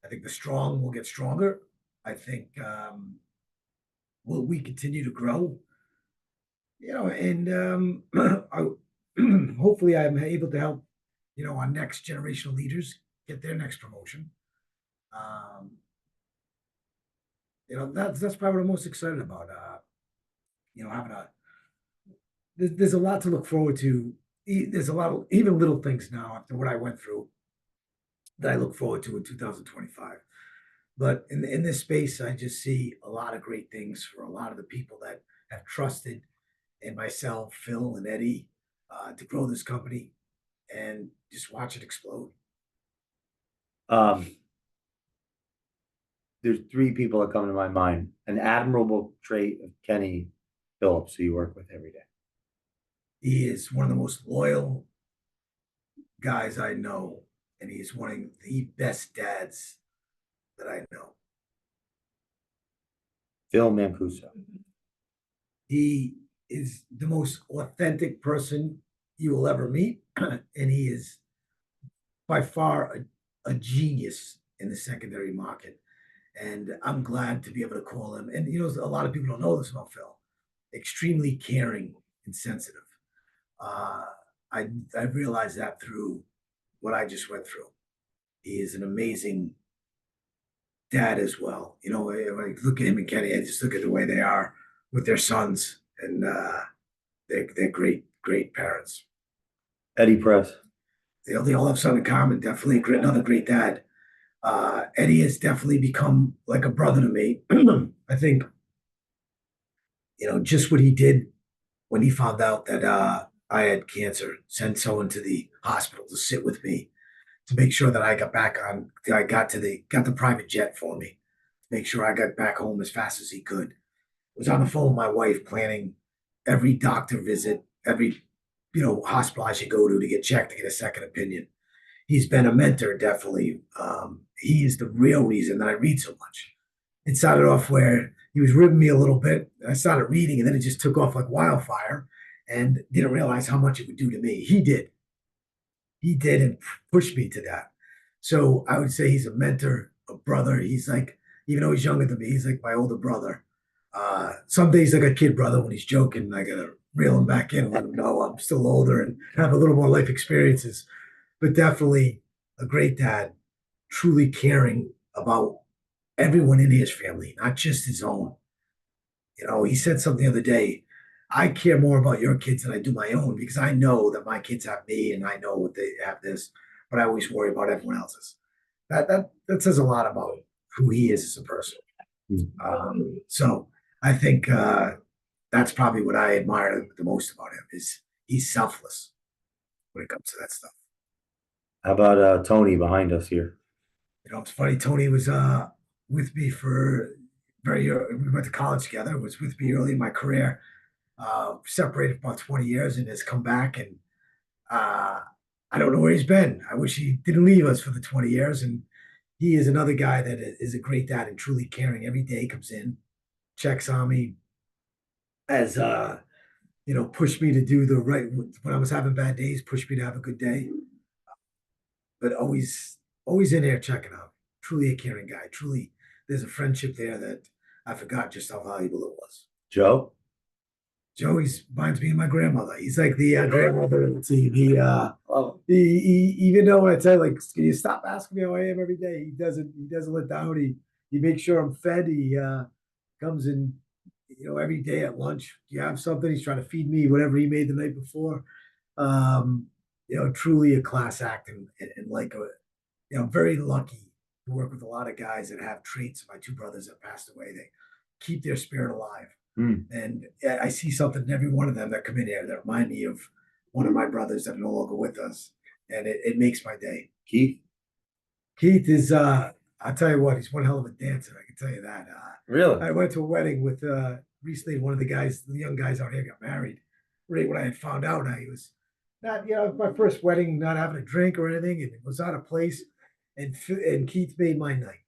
B: I think the strong will get stronger. I think will we continue to grow? And hopefully I'm able to help our next generational leaders get their next promotion. That's probably what I'm most excited about. Having there's a lot to look forward to. There's a lot of even little things now after what I went through that I look forward to in 2025. But in this space, I just see a lot of great things for a lot of the people that have trusted in myself, Phil, and Eddie to grow this company and just watch it explode.
A: There's 3 people that come to my mind. An admirable trait of Kenny Phillips, who you work with every day.
B: He is one of the most loyal guys I know, and he's one of the best dads that I know.
A: Phil Mancuso.
B: He is the most authentic person you will ever meet, and he is by far a genius in the secondary market. And I'm glad to be able to call him. And a lot of people don't know this about Phil. Extremely caring and sensitive. I realized that through what I just went through. He is an amazing dad as well. When I look at him and Kenny, I just look at the way they are with their sons, and they're great parents.
A: Eddie Press.
B: They all have something in common. Definitely another great dad. Eddie has definitely become like a brother to me. I think, just what he did when he found out that I had cancer, sent someone to the hospital to sit with me to make sure that I got back on. I got the private jet for me to make sure I got back home as fast as he could. Was on the phone with my wife planning every doctor visit, every hospital I should go to get checked to get a second opinion. He's been a mentor, definitely. He is the real reason that I read so much. It started off where he was ribbing me a little bit. And I started reading, and then it just took off like wildfire and didn't realize how much it would do to me. He did. He did and pushed me to that. So I would say he's a mentor, a brother. He's like, even though he's younger than me, he's like my older brother. Some days like a kid brother when he's joking, I gotta reel him back in and let him know I'm still older and have a little more life experiences. But definitely a great dad, truly caring about everyone in his family, not just his own. He said something the other day. I care more about your kids than I do my own because I know that my kids have me and I know what they have this, but I always worry about everyone else's. That says a lot about who he is as a person. So I think that's probably what I admire the most about him is he's selfless when it comes to that stuff.
A: How about Tony behind us here?
B: It's funny. Tony was with me for we went to college together. Was with me early in my career. Separated for about 20 years and has come back and uh, I don't know where he's been. I wish he didn't leave us for the 20 years. And he is another guy that is a great dad and truly caring. Every day he comes in, checks on me, as pushed me to do the right when I was having bad days, pushed me to have a good day, but always in there checking out. Truly a caring guy. Truly, there's a friendship there that I forgot just how valuable it was.
A: Joe?
B: Joey's reminds me of my grandmother. He's like the grandmother of the team. Even though when I tell you, like, can you stop asking me how I am every day? He doesn't let down. He makes sure I'm fed. He comes in, every day at lunch. Do you have something? He's trying to feed me whatever he made the night before. Um, truly a class act and like very lucky to work with a lot of guys that have traits. My two brothers that passed away, they keep their spirit alive. And I see something in every one of them that come in here that remind me of one of my brothers that are no longer with us. And it makes my day.
A: Keith?
B: Keith is I'll tell you what, he's one hell of a dancer, I can tell you that.
A: Really?
B: I went to a wedding with recently one of the young guys out here got married. Right when I had found out, I was not, my first wedding, not having a drink or anything, and it was out of place. And Keith made my night.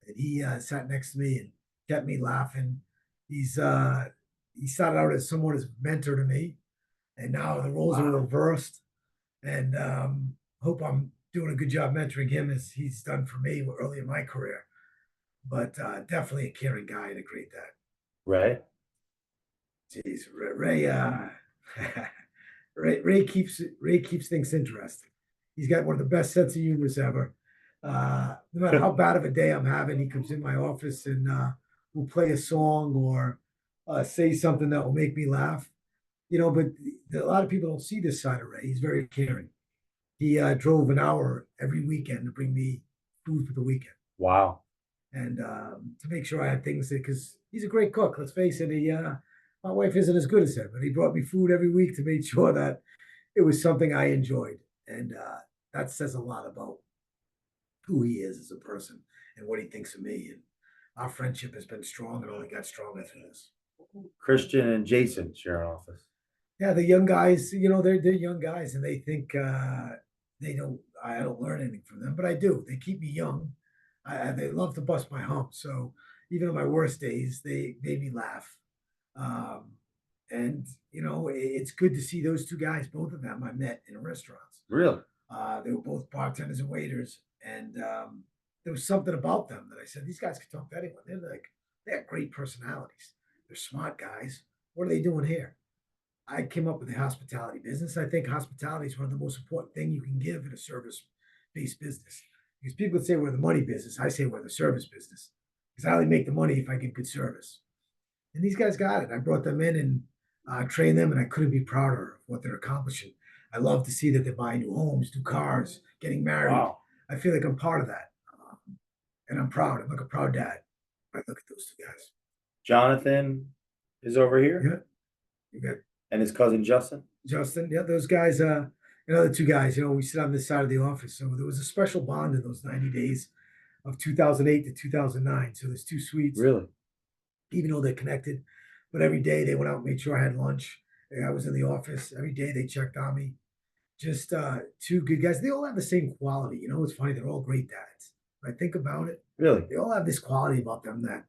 B: And he sat next to me and kept me laughing. He's he started out as somewhat as a mentor to me, and now the roles are reversed. And hope I'm doing a good job mentoring him as he's done for me early in my career. But definitely a caring guy and a great dad.
A: Right.
B: Jeez, Ray, Ray keeps things interesting. He's got one of the best sense of humor ever. No matter how bad of a day I'm having, he comes in my office and will play a song or say something that will make me laugh. But a lot of people don't see this side of Ray. He's very caring. He drove an hour every weekend to bring me food for the weekend.
A: Wow.
B: And to make sure I had things because he's a great cook. Let's face it. My wife isn't as good as him, but he brought me food every week to make sure that it was something I enjoyed, and that says a lot about who he is as a person and what he thinks of me. And our friendship has been strong and only got stronger through this.
A: Christian and Jason share an office.
B: Yeah, the young guys, they're young guys, and they think they don't. I don't learn anything from them, but I do. They keep me young. They love to bust my hump. So even on my worst days, they made me laugh. Um, and it's good to see those two guys. Both of them I met in restaurants.
A: Really?
B: They were both bartenders and waiters, and there was something about them that I said these guys can talk to anyone. They have great personalities. They're smart guys. What are they doing here? I came up with the hospitality business. I think hospitality is one of the most important thing you can give in a service-based business. Because people say we're the money business. I say we're the service business. Because I only make the money if I give good service. And these guys got it. I brought them in and trained them, and I couldn't be prouder of what they're accomplishing. I love to see that they're buying new homes, new cars, getting married. Wow. I feel like I'm part of that. And I'm proud. I'm like a proud dad. I look at those two guys.
A: Jonathan is over here.
B: Yeah. You got
A: and his cousin Justin.
B: Justin, yeah, those guys, the two guys, we sit on this side of the office. So there was a special bond in those 90 days of 2008 to 2009. So there's two suites.
A: Really?
B: Even though they're connected. But every day they went out and made sure I had lunch. I was in the office. Every day they checked on me. Just two good guys. They all have the same quality. It's funny. They're all great dads. When I think about it.
A: Really?
B: They all have this quality about them that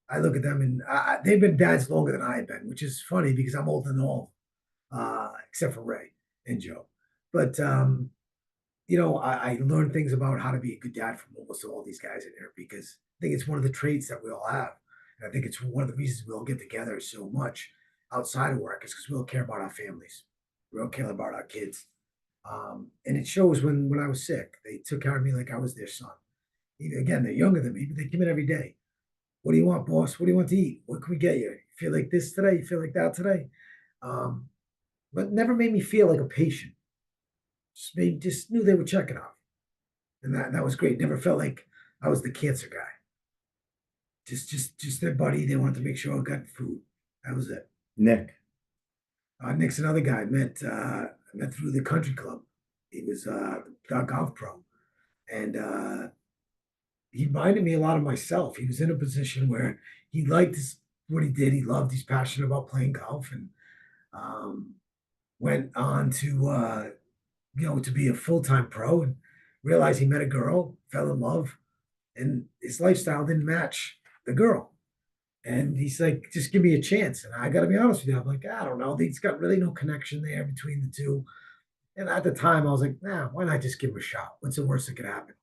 B: I look at them and they've been dads longer than I have been, which is funny because I'm older than all, except for Ray and Joe. But I learned things about how to be a good dad from almost all these guys in here because I think it's one of the traits that we all have. And I think it's one of the reasons we all get together so much outside of work is because we all care about our families. We all care about our kids. And it shows when I was sick. They took care of me like I was their son. Again, they're younger than me, but they come in every day. What do you want, boss? What do you want to eat? What can we get you? You feel like this today? You feel like that today? But never made me feel like a patient. Just knew they were checking off. And that was great. Never felt like I was the cancer guy. Just their buddy. They wanted to make sure I got food. That was it.
A: Nick.
B: Nick's another guy I met through the country club. He was a golf pro. And he reminded me a lot of myself. He was in a position where he liked what he did. He loved, he's passionate about playing golf, and um, went on to, to be a full-time pro, and realized he met a girl, fell in love, and his lifestyle didn't match the girl. And he's like, just give me a chance. And I got to be honest with you. I'm like, I don't know. He's got really no connection there between the two. And at the time, I was like, nah, why not just give him a shot? What's the worst that could happen?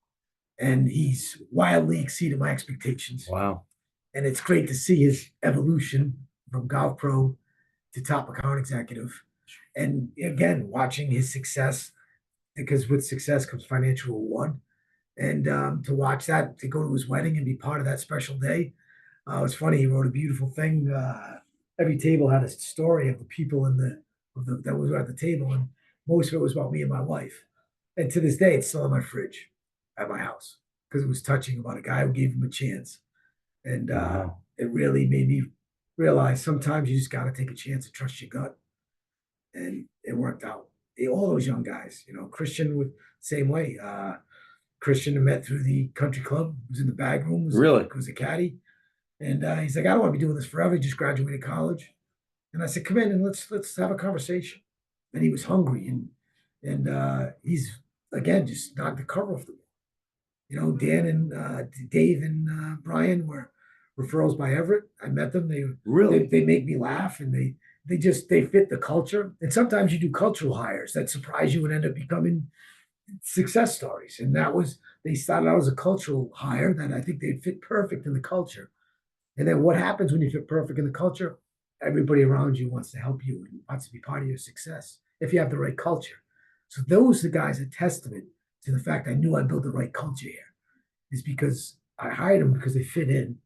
B: And he's wildly exceeded my expectations.
A: Wow.
B: And it's great to see his evolution from golf pro to top account executive. And again, watching his success, because with success comes financial reward. And to watch that, to go to his wedding and be part of that special day. It's funny. He wrote a beautiful thing. Every table had a story of the people that was at the table, and most of it was about me and my wife. And to this day, it's still in my fridge at my house because it was touching about a guy who gave him a chance, and
A: Wow.
B: it really made me realize sometimes you just got to take a chance and trust your gut, and it worked out. All those young guys, Christian would same way. Christian met through the country club, was in the bag room,
A: Really?
B: was a caddy. And he's like, I don't want to be doing this forever. He just graduated college. And I said, come in and let's have a conversation. And he was hungry, and he's again just knocked the cover off the ball. Dan and Dave and Brian were referrals by Everett. I met them.
A: Really?
B: They make me laugh, and they fit the culture. And sometimes you do cultural hires that surprise you and end up becoming success stories. And they started out as a cultural hire that I think they'd fit perfect in the culture. And then what happens when you fit perfect in the culture? Everybody around you wants to help you and wants to be part of your success if you have the right culture. So those are the guys a testament to the fact I knew I built the right culture here is because I hired them because they fit in.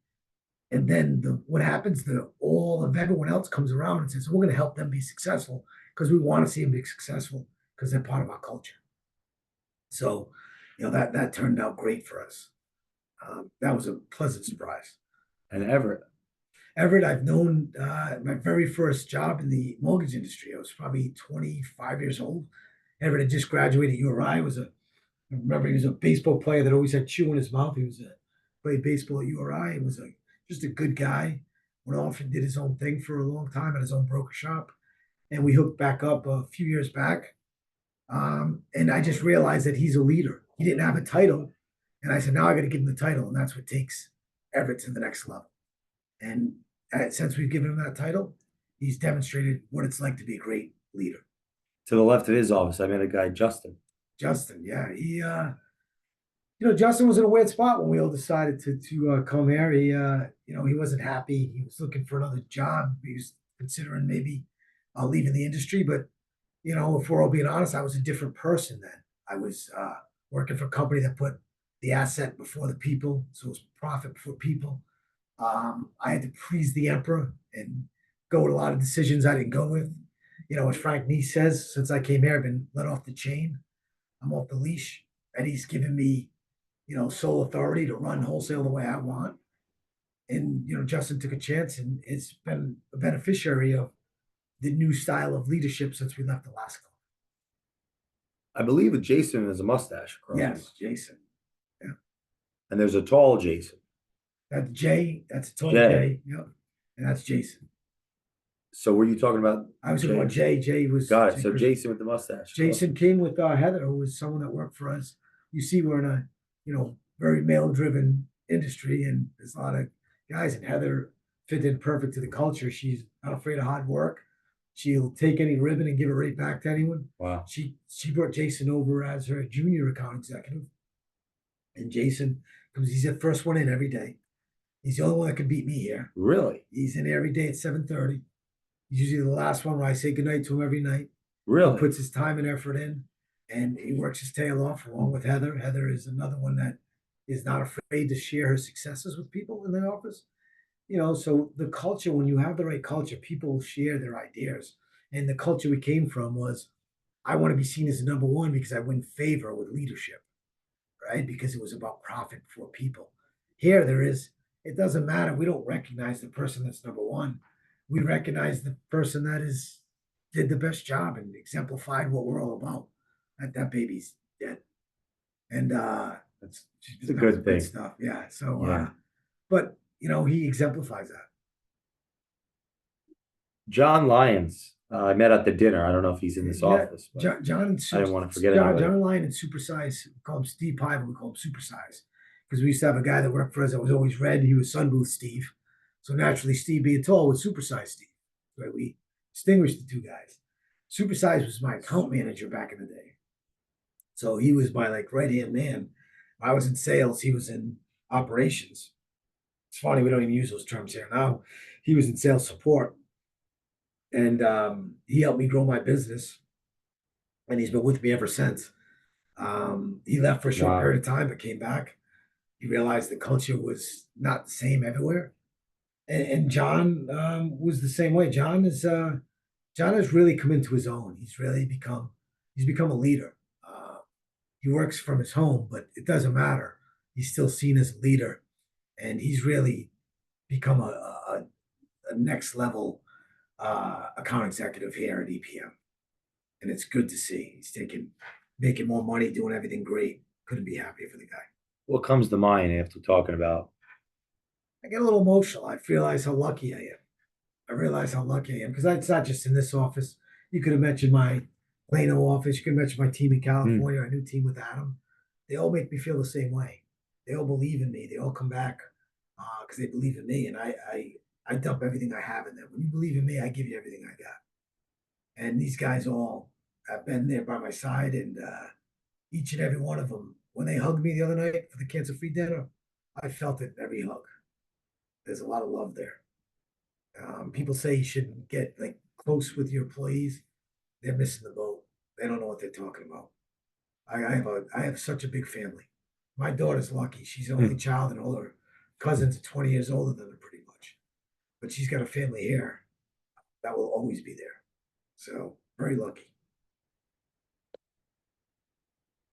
B: And then what happens? All of everyone else comes around and says, we're going to help them be successful because we want to see them be successful because they're part of our culture. So, that turned out great for us. That was a pleasant surprise.
A: And Everett.
B: Everett, I've known my very first job in the mortgage industry. I was probably 25 years old. Everett had just graduated URI. I remember he was a baseball player that always had chew in his mouth. Played baseball at URI. He was just a good guy. Went off and did his own thing for a long time at his own broker shop. And we hooked back up a few years back. And I just realized that he's a leader. He didn't have a title. And I said, now I got to give him the title. And that's what takes Everett to the next level. And since we've given him that title, he's demonstrated what it's like to be a great leader.
A: To the left of his office, I met a guy, Justin.
B: Justin, yeah, Justin was in a weird spot when we all decided to come here. He wasn't happy. He was looking for another job. He was considering maybe leaving the industry. But if we're all being honest, I was a different person then. I was working for a company that put the asset before the people, so it was profit before people. I had to please the emperor and go with a lot of decisions I didn't go with. As Frank Nee says, since I came here, I've been let off the chain. I'm off the leash, and he's given me, sole authority to run wholesale the way I want. And Justin took a chance, and it's been a beneficiary of the new style of leadership since we left Alaska.
A: I believe with Jason is a mustache.
B: Yes, Jason.
A: Yeah. And there's a tall Jason.
B: That's Jay. That's a tall Jay. Yep. And that's Jason.
A: So were you talking about?
B: I was talking about Jay. Jay was.
A: Got it. So Jason with the mustache.
B: Jason came with Heather, who was someone that worked for us. You see, we're in a very male-driven industry, and there's a lot of guys. And Heather fit in perfect to the culture. She's not afraid of hard work. She'll take any ribbon and give it right back to anyone.
A: Wow.
B: She brought Jason over as her junior account executive, and Jason comes. He's the first one in every day. He's the only one that can beat me here.
A: Really?
B: He's in every day at 7:30. He's usually the last one where I say goodnight to him every night.
A: Really?
B: He puts his time and effort in, and he works his tail off along with Heather. Heather is another one that is not afraid to share her successes with people in the office. So the culture, when you have the right culture, people share their ideas. And the culture we came from was, I want to be seen as the number one because I win favor with leadership, right? Because it was about profit for people. Here, it doesn't matter. We don't recognize the person that's number one. We recognize the person that did the best job and exemplified what we're all about. That baby's dead. And She's
A: It's a
B: been nothing
A: good
B: but good
A: thing.
B: stuff. Yeah. So,
A: Yeah.
B: but he exemplifies that.
A: John Lyons, I met at the dinner. I don't know if he's in this
B: Yeah,
A: office, but
B: and
A: I didn't want to forget anybody.
B: John Lyon and Supersize. We call him Steve Pive, and we call him Supersize because we used to have a guy that worked for us that was always red. He was Sun Booth Steve, so naturally Steve being tall was Supersize Steve. Right, we distinguished the two guys. Supersize was my account manager back in the day, so he was my like right hand man. I was in sales, he was in operations. It's funny we don't even use those terms here now. He was in sales support, and he helped me grow my business, and he's been with me ever since. He left for a short
A: Wow.
B: period of time, but came back. He realized the culture was not the same everywhere, and John was the same way. John has really come into his own. He's become a leader. He works from his home, but it doesn't matter. He's still seen as a leader, and he's really become a next level account executive here at EPM, and it's good to see. Making more money, doing everything great. Couldn't be happier for the guy.
A: What comes to mind after talking about?
B: I get a little emotional. I realize how lucky I am. I realize how lucky I am because it's not just in this office. You could have mentioned my Plano office. You could have mentioned my team in
A: Hmm.
B: California, our new team with Adam. They all make me feel the same way. They all believe in me. They all come back because they believe in me, and I dump everything I have in them. When you believe in me, I give you everything I got. And these guys all have been there by my side, and each and every one of them, when they hugged me the other night for the cancer-free dinner, I felt it in every hug. There's a lot of love there. People say you shouldn't get like close with your employees. They're missing the boat. They don't know what they're talking about. I have such a big family. My daughter's lucky. She's the only
A: Hmm.
B: child, and all her cousins are 20 years older than her, pretty much. But she's got a family here that will always be there. So very lucky.